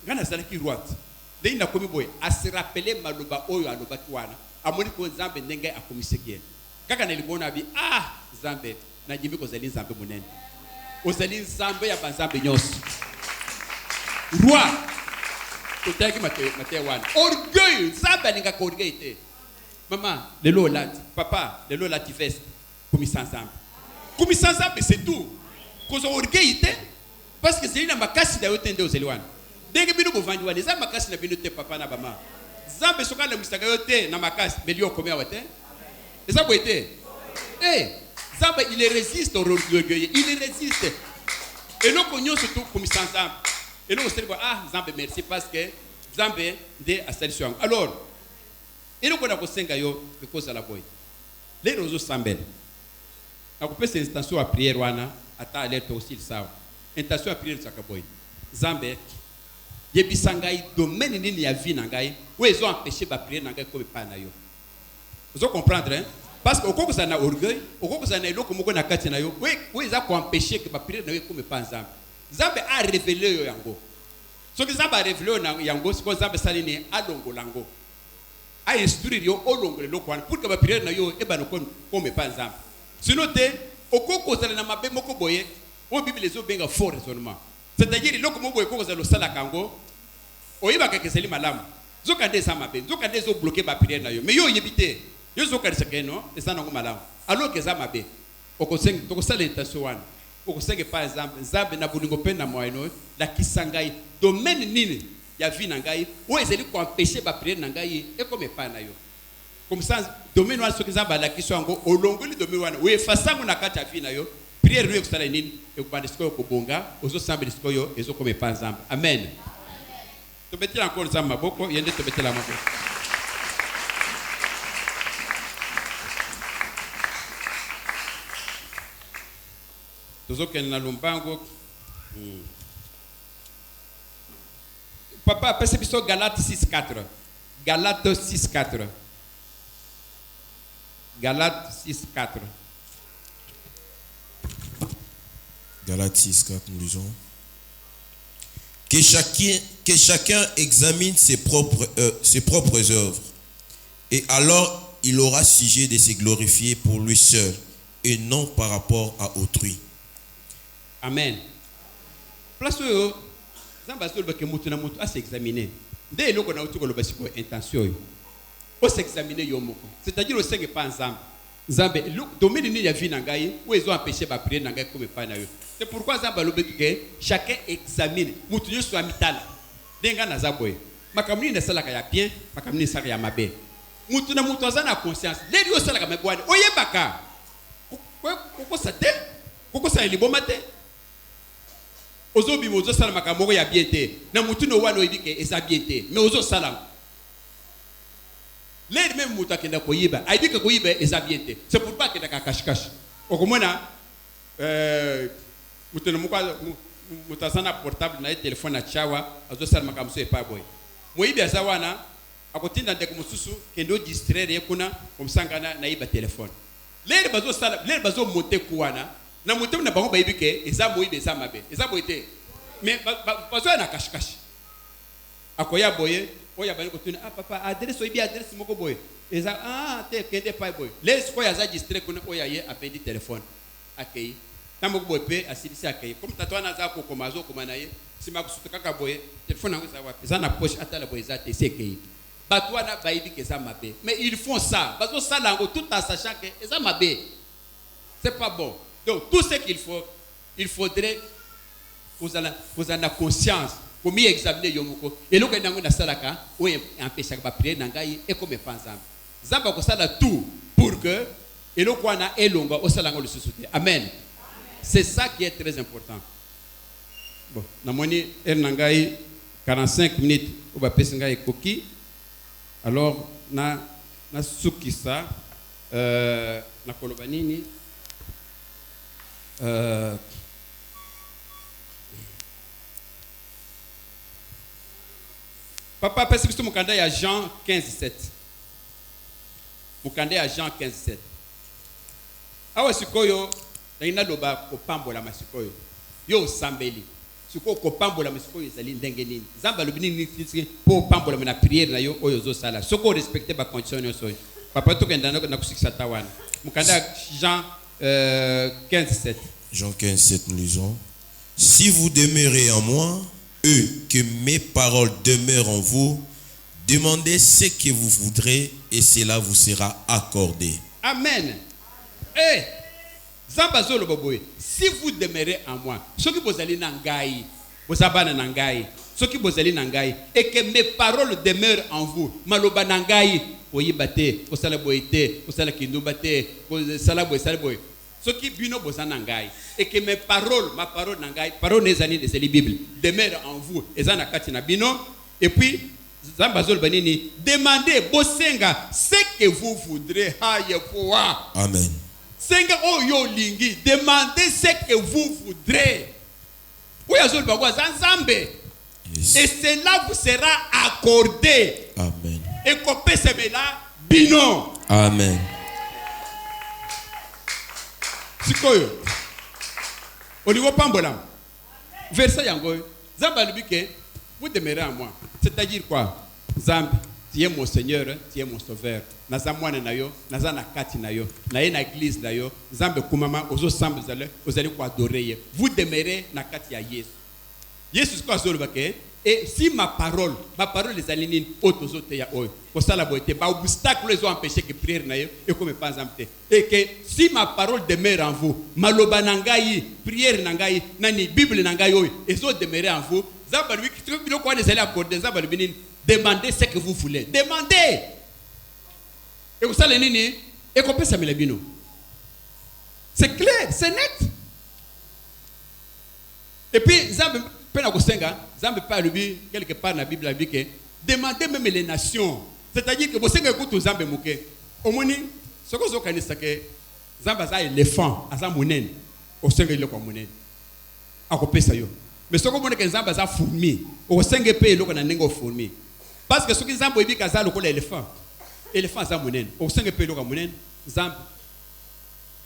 ngana sala ki droite de ina komi boy a se rappeler maloba oyo aloba kiwana amoni ko Nzambe ndenge akomiseki kaka nelibona bi Nzambe na jimbi ko zali Nzambe munene ozali Nzambe ya banzambe nyos roi totaki mate wana orgueil Nzambe alinga ko orgueil te maman lelo lati papa lelo lati veste komisa Nzambe c'est tout kozo orgueil te parce que c'est na makasi da yote nde ozeli wana ndenge bino bovandi wana eza makasi na bino te papa na bama Nzambe soka na misaka yote na makasi melio komia wate eza boite Nzambe il résiste au orgueil il résiste et le cognon surtout komisa Nzambe et nous on Nzambe merci parce que Nzambe de asalisio alors et nous kona kosenga yo ke koza la boy les rozo sambel akopesa intention à prière wana ata alerte aussi sawa intention à prière tsaka boy Nzambe yebisangai domaine nini ya vie na ngai ou ils ont empêché ba prière na ngai ko pa na yo vous comprendre hein parce que okoko ça na orgueil okoko ça na eloko moko na kati na yo oui ils ont empêché que ba prière na yo ko pa Nzambe Nzambe a révélé yo yango so que Nzambe a révélé na yango siko Nzambe salini alongo lango a instruire yo olongole lokwana pour que ba prière na yo e ba no ko me pa Nzambe sinon te okoko ça na mabe moko boye o Bible zo benga fort raisonnement c'est-à-dire loko mo boye koko za lo sala kango oyiba ka keseli malamu zo kande sa mabe zo kande zo bloquer ba prière na yo mais yo yebite yo zo kande sekeno esa na ngo malamu alors que za mabe okoseng to ko sala intention wana okosenge par exemple Nzambe na bulingo pe na moyeno la kisangai domaine nini ya vie na ngai ou ezeli ko empêcher ba prière na ngai e comme pas na yo comme ça domaine wana so Nzambe la kiso ngo olongoli domaine wana we fasango na kati ya vie na yo prière yo kusala nini e ko bandisiko ko bonga ozo sambe disiko yo ezo comme pas Nzambe amen to betela encore Nzambe maboko yende to betela maboko tozoken na lumbango papa pese biso Galate 6:4 Galate 6:4 Galate 6:4 Galate 6:4 nous lisons que chacun examine ses propres œuvres et alors il aura sujet de se glorifier pour lui seul et non par rapport à autrui. Amen. Place où Nzambe azoloba ke mutu na mutu a s'examiner. Nde eloko na utuko loba siko intention yo. O s'examiner yo moko. C'est-à-dire o senge pa Nzambe. Nzambe domaine ni ya vie na ngai ou ils ont empêché ba prière na ngai comme pa na yo. C'est pourquoi Nzambe aloba ke chacun examine mutu yo so amitala. Denga na zaboye. Makamni na sala ka ya bien, makamni sala ya mabe. Mutu na mutu azana conscience. Leli yo sala ka mabwani. Oyebaka. Koko sate? Koko sa liboma te? Ozo bi ozo sala makamoko ya bien te na mutu no wana oyibike eza bien te mais ozo sala l'aide même mutu akenda koyiba ayibike koyiba eza bien te c'est pourquoi akenda ka cache okomona mutu no mukwa mutasana portable na téléphone na chawa ozo sala makamso e pa boy moyibi asa wana akotinda ndeko mususu kendo distraire kuna komsangana na iba téléphone l'aide bazo sala l'aide bazo monter kuwana na mutu na bango bayibike eza moyibe eza mabe eza boyete mais bazo na cache akoya boye oya bali ko tuna papa adresse oyibi adresse moko boye eza te kende pa boye les ko ya za distrait kuna oya ye appeli téléphone akei tamoko boye pe asilisi akei comme tatwana za ko komazo komana ye sima kusuka kaka boye téléphone ngo za wapi za na poche atala boye za te sekei batwana bayibike eza mabe mais ils font ça bazo sala ngo tout en sachant que eza mabe c'est pas bon. Donc, tout ce qu'il faut, il faudrait que vous en ayez conscience, pour mieux examiner Yomoko. Et là, quand on a salaka, on empêche de prier, et comme pas Zamba. Zamba, on sala tout pour que, et là, quand on a elonga, on sala le soutien. Amen. C'est ça qui est très important. Bon, namoni el nangai 45 minutes, on va passer ngai koki. Alors, na sukisa, na kolobanini. Papa pesi biso mukanda ya Jean 15:7. mukande ya Jean 15:7. Awa sikoyo na loba kopambola masikoyo yo sambeli sikoyo kopambola masikoyo ezali ndenge nini nzamba lobi nini po pambola na prière na yo oyo zo sala soko respecter ba condition yo soyo papa to kenda na kusikisa tawana mukande ya Jean 15:7. Jean 15:7 nous lisons. Si vous demeurez en moi, que mes paroles demeurent en vous, demandez ce que vous voudrez et cela vous sera accordé. Amen. Si vous demeurez en moi, ce qui vous allez nangai, vous abana nangai, ce qui vous allez nangai, et que mes paroles demeurent en vous, maloba nangai, oyibate, osala boite, osala kindubate, osala boy. Ce qui bino bosa nangai, et que mes paroles, ma parole nangai, parole des années de la Bible, demeurent en vous, et zana katina bino, et puis Zambazol banini, demandez bosenga ce que vous voudrez, Amen. Senga oyo lingi, demandez ce que vous voudrez. Oyazol bagwa zanzambe. Yes. Et cela vous sera accordé. Amen. Et kopé semela bino. Amen. Sikoyo. Au niveau pambolam. Verset yango. Zamba lubike, vous demeurez en moi. C'est-à-dire quoi? Zambi, tu es mon Seigneur, tu es mon Sauveur. Naza mwana na yo, naza na kati na yo, na ye na église na yo. Zambe kumama ozo sambe vous allez quoi adorer. Vous demeurez na kati ya Yesu. Yesu quoi zolobake? Et si ma parole les alinine autozote ya oyo. Kosala boite ba obstacle les ont empêché que prière na yo et comme pas zamte. Et que si ma parole demeure en vous, maloba nangai, prière nangai, nani Bible nangai oyo, et so demeurer en vous. Demandez ce que vous voulez. Demandez. Et vous savez, et qu'on peut s'amener bino. C'est clair, c'est net. Et puis, Zambe parle quelque part dans la Bible, demandez même les nations. C'est-à-dire que vous savez que Zambe mouke. Au moni, ce que vous avez dit, c'est que Zambe a un éléphant, a un mounen. Au sein de l'okomonen. A coupé ça yo. Mais ce que vous avez dit, c'est que fourmi. Au sein de pays, vous avez dit fourmi. Parce que ce que vous avez dit, c'est que l'éléphant. L'éléphant, c'est un mounen. Au sein de pays, vous avez dit, Zambe.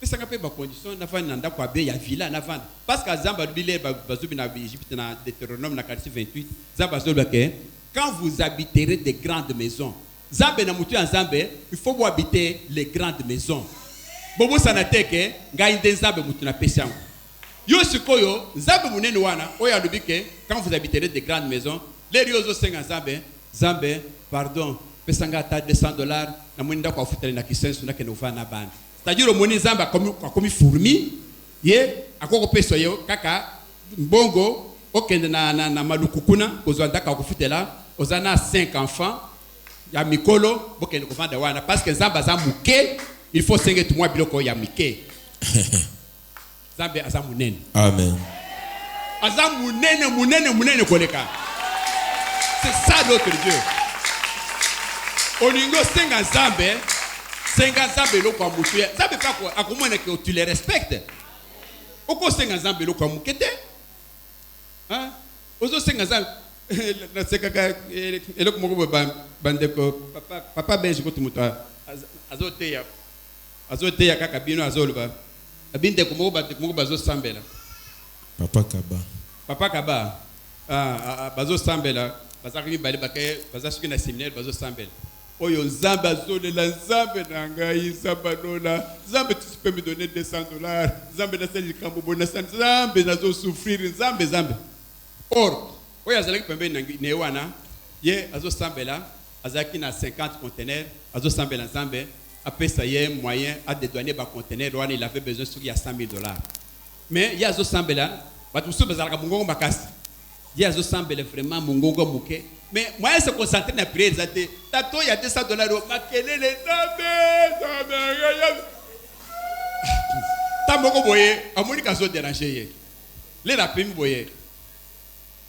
Mais ça n'a pas de condition, il y a villa, parce que Zambe a dit, dans Deutéronome 28, quand vous habiterez des grandes maisons, Zambe na mutu en Zambe, il faut vous habiter les grandes maisons. Bobo sanateke, ngainde Zambe mutu na pesiango. Yo sikoyo, Zambe munene wana, oya lubike, quand vous habiterez des grandes maisons, les riozo senga Zambe, Zambe, pardon, pesanga ta $200, na mwenda kwa futele na kisensu na kenova na bande. C'est-à-dire, moni Zambe comme fourmi, ye, akoko peso yo, kaka, mbongo, okende na malukukuna, ozwanda ka kufutela, ozana 5 enfants, ya mikolo, bokende kufanda wana, parce que Zambe za muke, il faut senga tout moi biloko ya mike. Zambe aza munene. Amen. Aza munene koleka. C'est ça notre Dieu. Olingo senga Zambe, senga Zambe lo kwa mutu. Zambe pas quoi, akomona que tu les respectes. Oko senga Zambe lo kwa mukete. Hein? Ozo senga Zambe na sekaka eloko moko bandeko papa benji ko tumuto azoteya kaka bino azoluba. Abinde ko moko bazo sambela. Papa Kaba. Bazo sambela, bazaki bali bake bazasuki na séminaire bazo sambela. Oyo Zambe azolela Zambe nangai Zambanona. Zambe tu peux me donner $200. Zambe na sali kambo bona Zambe nazo souffrir Zambe. Or, oyo azalaki pembe ne wana, ye azo sambela, azaki na 50 conteneurs, azo sambela Zambe. Après ça, il y a un moyen à dédouaner les conteneurs. Il avait besoin de $100,000. Mais il y a des gens qui il y a des gens qui vraiment mouké. Mais moi, je se concentre dans la prière. Il y a $200.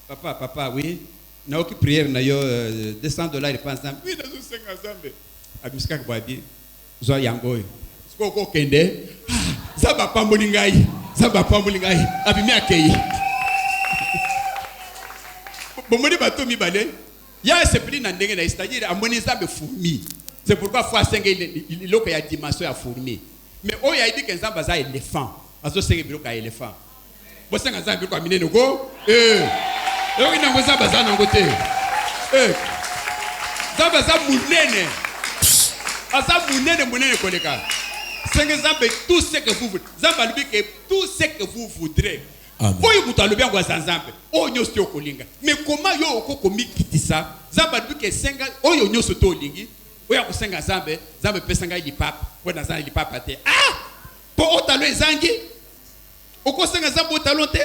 Papa, oui. Il y a une prière, $200. Il pense oui, oui, Zoa yangoy. Skoko kende. Zaba pambolingai. Abimi akei. Bomoni bato mi bale. Ya sepli na ndenge na c'est-à-dire amoni Zambe fourmi. C'est pourquoi il faut asenga il y a dimension à fourmi. Mais oh il y a dit que nzamba za éléphant. Azo senga biloko ya éléphant. Bo senga nzamba biloko amine noko. Oui na nzamba za nangote. Nzamba za munene. Asa munene koleka. Senga nzamba tout ce que vous voulez. Nzamba lui que tout ce que vous voudrez. Oyo mutu alobi yango aza nzambe oyo nyonso te okolinga mais comment yo okokomikitisa nzambe alobi ke senga oyo nyonso te olingi oyo akosenga nzambe nzambe epesa ngai lipapa mpo naza na lipapa te mpo otalo ezangi okosenga nzambe otalo te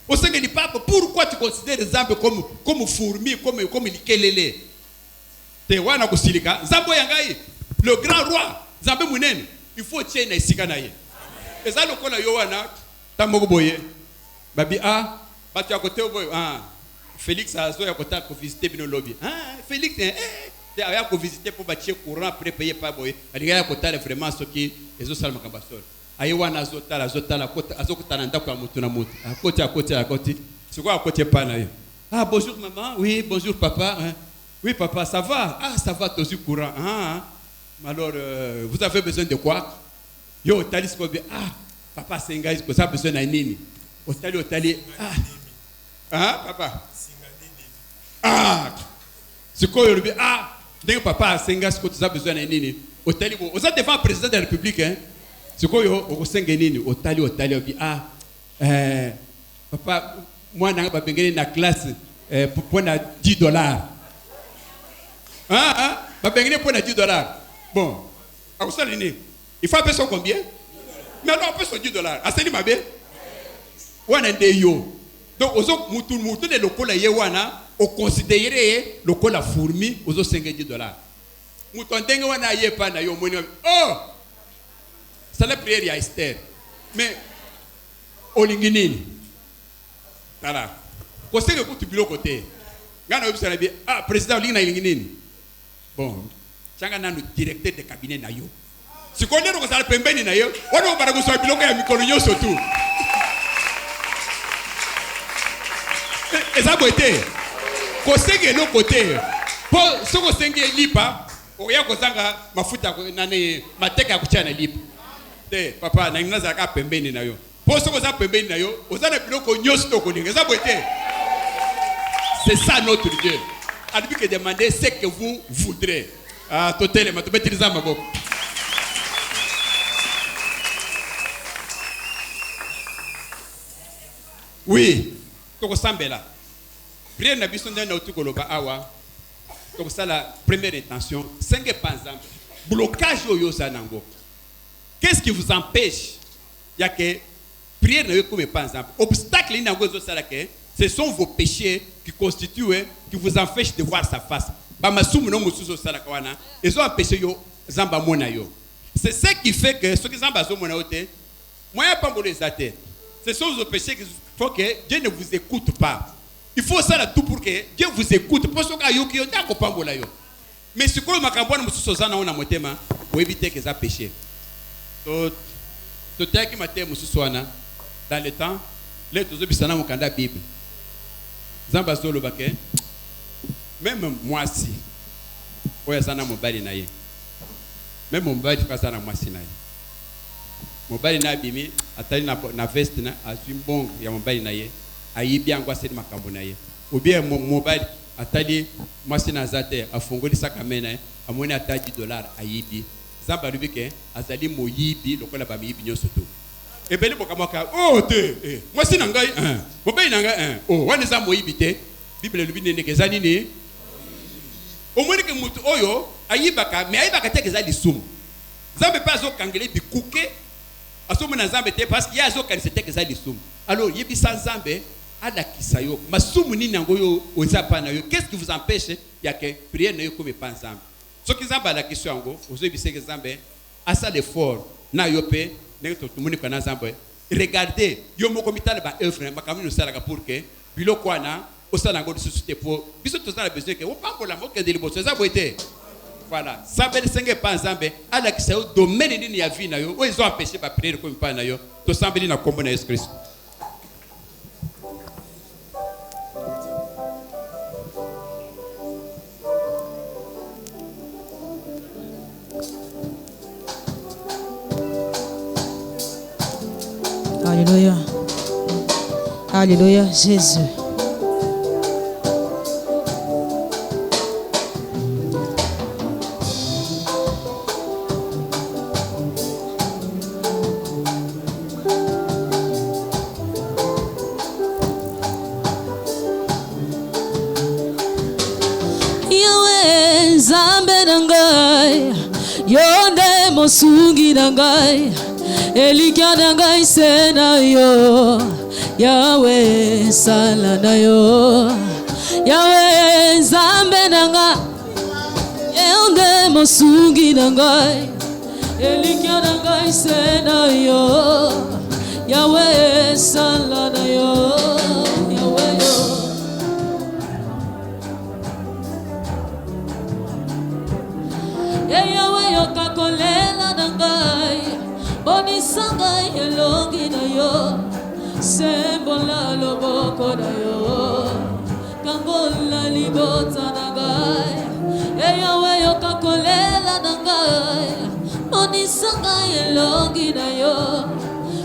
osenga lipapa pourquoi tu considères nzambe comme fourmi comme likelele te wana kosilika nzambe oyo ya ngai le grand roi nzambe munene il faut tie na esika na ye eza lokola yo wana ntango moko boye babi bato ya kote boye Félix azo ya kota ko visiter bino lobby Félix aya ko visiter pour batie courant après payer pas boye ali ya kota vraiment soki ezo sala makambasol ayi wana azotala kota azokutana ndako ya mutu na mutu akoti siko akoti pa na yo bonjour maman oui bonjour papa oui papa ça va ça va tozu courant alors vous avez besoin de quoi yo tali siko bi papa senga ko ça besoin na nini otali papa c'est quoi le dès papa senga ce que tu as besoin de nini otali bo oza devant président de la république c'est quoi yo osenga nini otali obi papa moi na ba bengeli na classe pour na $10 ba bengeli pour na $10 bon akosala nini il faut payer combien mais alors on peut $10 aseni mabe wana ndeyo donc ozo mutu de lokola ye wana o considérer lokola fourmi ozo senga $10 mutu ndenge wana ye pa na yo moni c'est la prière ya Esther mais olingi nini tala ko senga kutu biloko te ngana obisala bi président olingi na olingi nini bon changa nanu directeur de cabinet na yo sikonde ko sala pembeni na yo wana obara ko so biloko ya mikolo nyoso tu eza boite kosenge no côté po soko senge lipa oya kozanga mafuta nane mateka ya kuchana lipa te papa na nginaza ka pembeni na yo po soko za pembeni na yo ozana biloko nyoso to kolinga eza boite c'est ça notre Dieu alibi que demander ce que vous voudrez totele matobetiriza maboko oui tokosambela prière na biso ndena utukoloba awa tokosala première intention senge panzambe blocage oyo zanango qu'est-ce qui vous empêche ya que prière na yo comme panzambe obstacle ina ngozo sala que ce sont vos péchés qui constituent qui vous empêchent de voir sa face ba masumu no musuzo sala kawana ezo empêcher yo zamba mona yo c'est ce qui fait que ce qui zamba zo mona ote moya pambolo ezate ce sont vos péchés qui faut que Dieu ne vous écoute pas. Il faut ça tout pour que Dieu vous écoute. Parce que yoki yonda ko pambola yo. Mais ce que makambona mususo zana ona motema, pour éviter que ça péché. To teki mate mususo wana dans le temps, les tozo bisana mukanda Bible. Zamba zolo bake. Même moi si oya zana mobali na ye. Même mobali tukazana mwasi na ye. Mobali na bimi atali na veste na azimbongo ya mobali na ye ayibi yango aseli makambo na ye obie mobali atali mwasi na zate afungoli sakamena amoni ata $10 ayibi zamba lubike azali moyibi lokola ba miyibi nyoso to ebele bokamaka te mwasi na ngai mobali na ngai wana za moyibi te bible lubi nene keza nini omoni ke mutu oyo ayibaka me ayibaka te keza lisumu zambe pa zo kangele bikuke asoma na Nzambe te parce qu'il y a zo kanisete que ça lisumu alors yebisa Nzambe adakisa yo masumu nini yango yo ozapa na yo qu'est-ce qui vous empêche ya que prière na yo comme pas Nzambe soki Nzambe adakisa yango ozobisa que Nzambe asa l'effort na yo pe ndenge to tumuni kana Nzambe regardez yo moko mitala ba œuvre makamino sala ka pour que biloko wana osala ngo susute po biso tozala besoin que opambola moke de liboso za boite. Voilà, ça veut dire pas Nzambe ala ki sa domaine nini ya vie na yo, ils ont empêché ba prière comme pas na yo, to sambeli na kombo na Yesu Christ. Alléluia. Alléluia, Jésus. Yahweh Nzambe na ngai, yo nde mosungi na ngai, elikya na ngai se na yo. Yahweh sala na yo, Yahweh Nzambe na ngai, yo nde mosungi na ngai, elikya na ngai se na yo. Yahweh sala na yo, Yahweh yo. Yahweh yo kakolela na ngai, bonisa ngai elongi na yo, sembola loboko na yo, kangola libota na ngai. Yahweh yo kakolela na ngai, bonisa ngai elongi na yo,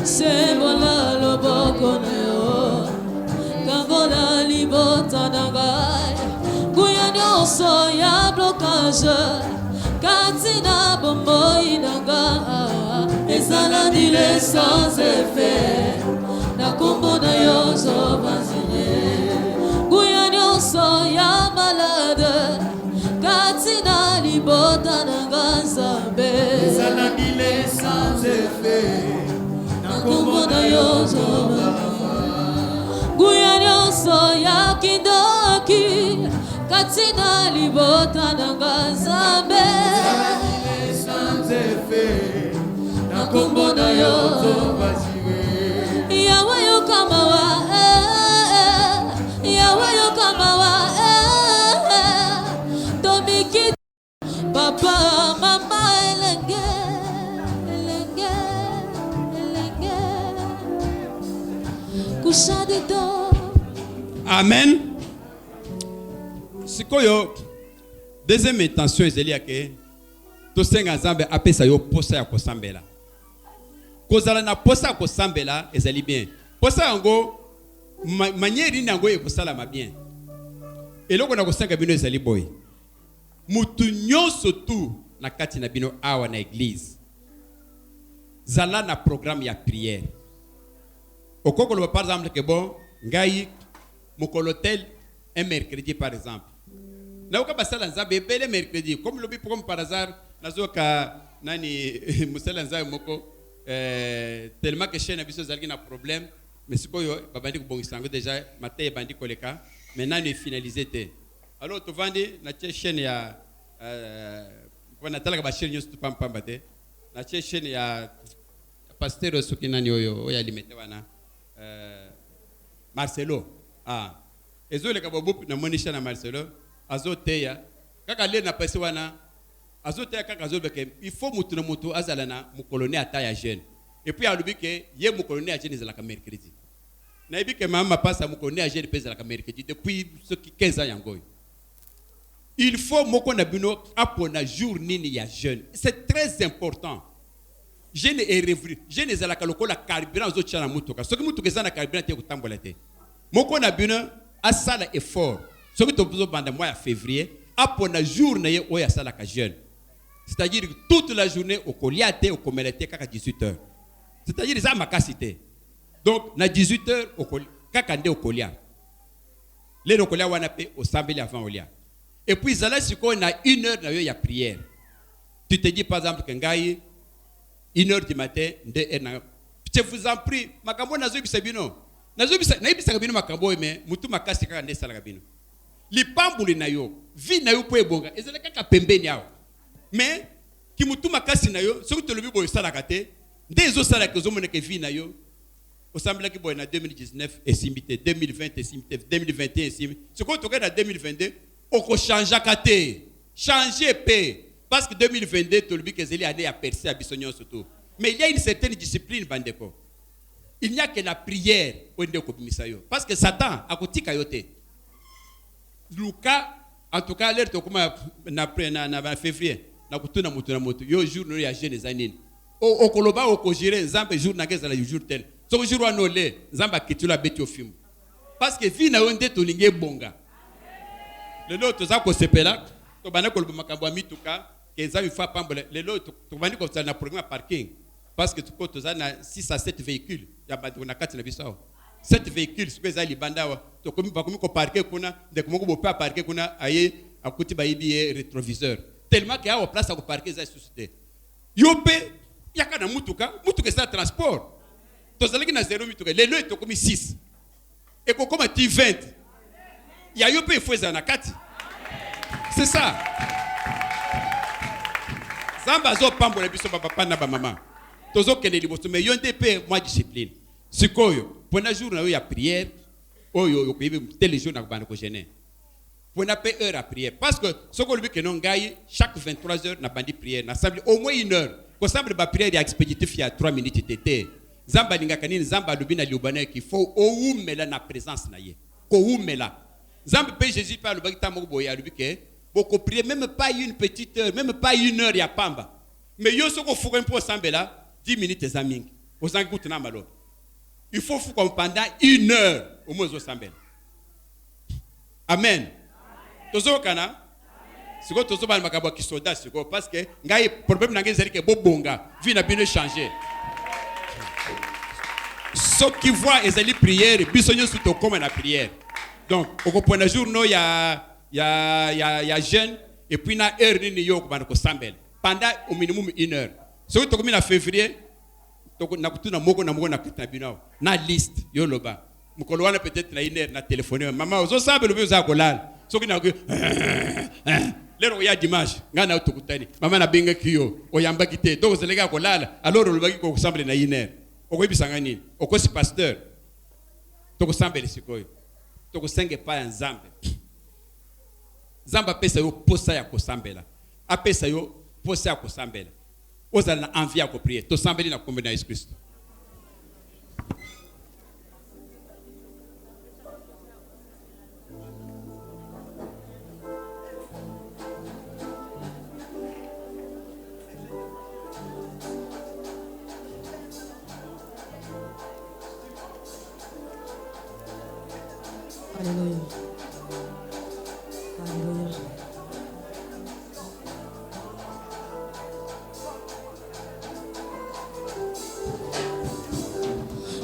sembola loboko na yo, kangola libota na ngai. Kuya nyonso ya blocage katina bomoi nanga, ezala dile sans effet, na kombo na yo zobazine. Kuya nyonso ya malade katina libota nanga Nzambe, ezala dile sans effet, na kombo na yo zobazine. Kuya nyonso ya kindoki katina libota nanga Nzambe, sans effet, na kombo na yo zobazire. Yahweh yo kama wa, Yahweh yo kama wa, Tomiki papa mama elenge, elenge, elenge, kushadido. Amen. Sikoyo, deuxième intention ezeli yake tosenga Nzambe apesa yo posa ya kosambela. Kozala na posa ya kosambela ezali bien. Posa yango manière nango ekosala ma bien. Eloko na kosenga bino ezali boy. Mutu nyonso tu na kati na bino awa na église. Zala na programme ya prière. Okoko par exemple que bon, ngai mokolotel un mercredi par exemple. Nauka basala Nzambe bele mercredi comme lobi comme par hasard nazoka nani musala Nzambe moko tellement que chaîne biso zalgi na problème mais sikoyo babandi ko bongisango déjà matin bandi koleka maintenant il finalisé té. Alors to vandi na chaîne ya na talaka ba chaîne yostu pam pam bate na chaîne ya pasteur sukina ni oyo oya limete wana Marcelo ezoleka bobup na monisha na Marcelo azoteya kaka le na pese wana azoteya kaka azobeke il faut mutu na mutu azala na mukolone ata ya jeune et puis alubi ke ye mukolone ya jeune ezala ka mercredi na ibike mama pasa mukolone ya jeune pesa la ka mercredi depuis ce qui 15 ans yango. Il faut moko na bino apona jour nini ya jeune, c'est très important. Jeune est révolu, jeune ezala ka lokola carburant zo tchana mutuka soki mutuka ezana carburant te kutambola te moko na bino asala effort. Ce que tu as besoin de mois de février, après la journée où il y a ça la jeune. C'est-à-dire toute la journée au coliaté, au commercial, à 18h. C'est-à-dire ça ma cité. Donc, à 18h, au colia. Les colia on a payé au sambeli avant olia. Et puis, ça là, si on a 1 heure, il y a prière. Tu te dis par exemple que 1h du matin, 2 heures. Je vous en prie, makambo nazo bisabino. Nazo bisabino makambo mais mutu makasi kaka nde sala kabino. Lipambuli na yo, vi na yo po ebonga, ezala kaka pembeni yao. Mais ki mutu makasi na yo, soki to lobi boy sala kate, nde ezo sala ke zo moneke vi na yo. Osambela ki boy na 2019 esimité, 2020 esimité, 2021 esimité. Ce qu'on toka na 2022, oko changer kate, changer paix parce que 2022 to lobi ke zeli année a percé à bisonyon surtout. Mais il y a une certaine discipline bandeko. Il n'y a que la prière au ndeko bimisayo parce que Satan akotika yote. Luka en tout cas l'air to kuma na février na kutuna mutu na mutu yo jour no ya jeune zanine o koloba o ko gérer Nzambe jour na ngeza la jour tel so jour wa nole nzamba kitula beti ofimbo parce que vie na yo nde tolinge bonga lelo toza ko sepela to bana ko makambo ya mituka ke nzambe fa pambola lelo to bandi ko tsana programme parking parce que tuko toza na 6 à 7 véhicules ya bandi na kati na biso 7 véhicules ce que za libanda wa to komi ba komi ko parker kuna de ko bo pa parker kuna aye akuti ba ibi rétroviseur tellement que a place ko parker za suscité yope yaka na mutuka sa transport tozalaki na 0 mituka lelo to komi 6 et ko koma ti 20 ya yope faut za na kati c'est ça zamba zo pambola biso papa na ba mama tozo kende liboso mais yo ndep moi discipline sikoyo pona jour na yo ya prière oyo yo koyibe tel jour na bana ko gêner pona pe heure à prière parce que soko lubi que non gagne chaque 23 heures na bandi prière na semble au moins 1 heure ko semble ba prière ya expéditif ya 3 minutes tété zamba linga kanini zamba lubi na liobana qu'il faut oumela na présence na ye ko oumela zamba pe Jésus par le bakita moko boya lubi que beaucoup prier même pas une petite heure même pas 1 heure ya pamba mais yo soko fuko un peu sambela 10 minutes zaming ozangi na malo il faut fuko pendant 1 heure au moins osambela amen tozo kana siko tozo ba makabo ki soda siko parce que ngai problème na ngezeli ke bobonga vie na bino changer ceux qui voient ezali prière bisonyo suto comme na prière donc au point jour no ya jeûne et puis na heure ni yo ko ko sambela pendant au minimum 1 heure so to comme na février to na kutuna moko na kitna bino na liste yo loba mukolo wana peut-être na 1 heure na téléphoner maman ozo sambela ozo za kolala so kina ko lero ya dimanche ngana utokutani mama na benga kiyo oyamba kite donc zelega kolala alors lobaki ko sambela na 1 heure okoyibisanga nini okosi pasteur to ko sambela sikoyo to ko senge pa ya nzambe zamba pesa yo posa ya kosambela apesa yo posa ya kosambela ozala na envie ya ko prier to sambeli na kombe na Yesu Kristo. Alléluia. Alléluia.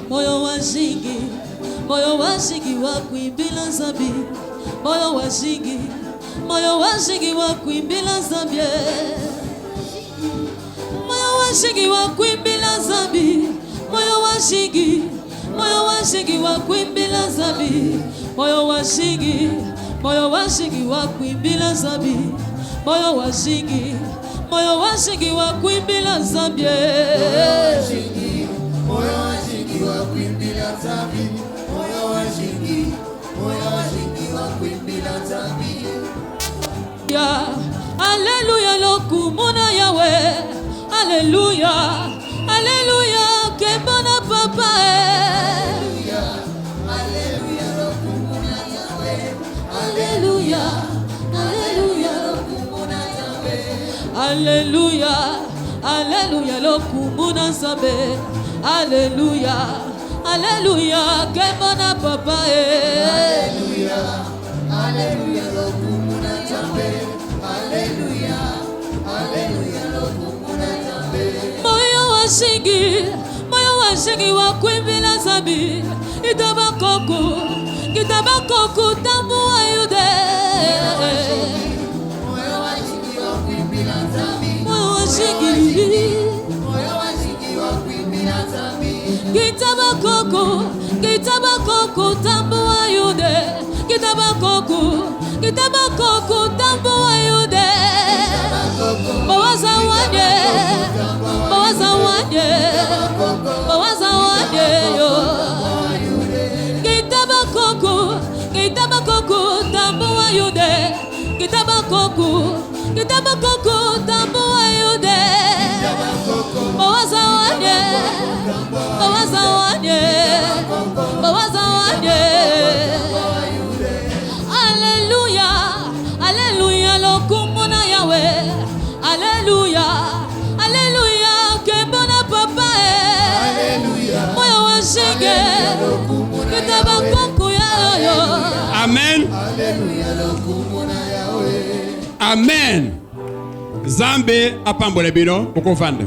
Moyo wa shingi wa kuimbila Nzambi. Moyo wa shingi wa kuimbila Nzambi. Moyo wa shingi wa kuimbila Nzambi. Moyo wa shingi wa kuimbila Nzambi. Moyo wa shingi wa kuimbila Nzambi. Moyo wa shingi wa kuimbila Nzambi. Wa kuimbila Nzambi, moyo wa shingi wa kuimbila Nzambi. Ya, Alléluia lokumuna yawe, Alléluia, Alléluia kembona papa. Alléluia lokumuna yawe, Alléluia, Alléluia lokumuna yawe. Alléluia, Alléluia lokumuna Nzambe. Alléluia, Alléluia, kembona papa. Alléluia, Alléluia lokumuna Nzambe. Alléluia, Alléluia lokumuna Nzambe. Moyo wa shingi wa kuimbila Nzambi. Itabakoko tambu ayude. Moyo wa shingi wa kuimbila Nzambi. Moyo wa shingi wa kuimbila Nzambi. Kitabakoko tambu ayude. Kitabakoko tambu ayude. Bawaza wanye yo. Kitabakoko tambu ayude. Kitabakoko tambu ayude. Bawaza wanye. Alléluia, Alléluia lokumuna yawe. Alléluia, Alléluia kembona papa. Alléluia. Moyo wa kobeta bakoko ya yo. Amen. Amen. Zambe apambole bino okovanda.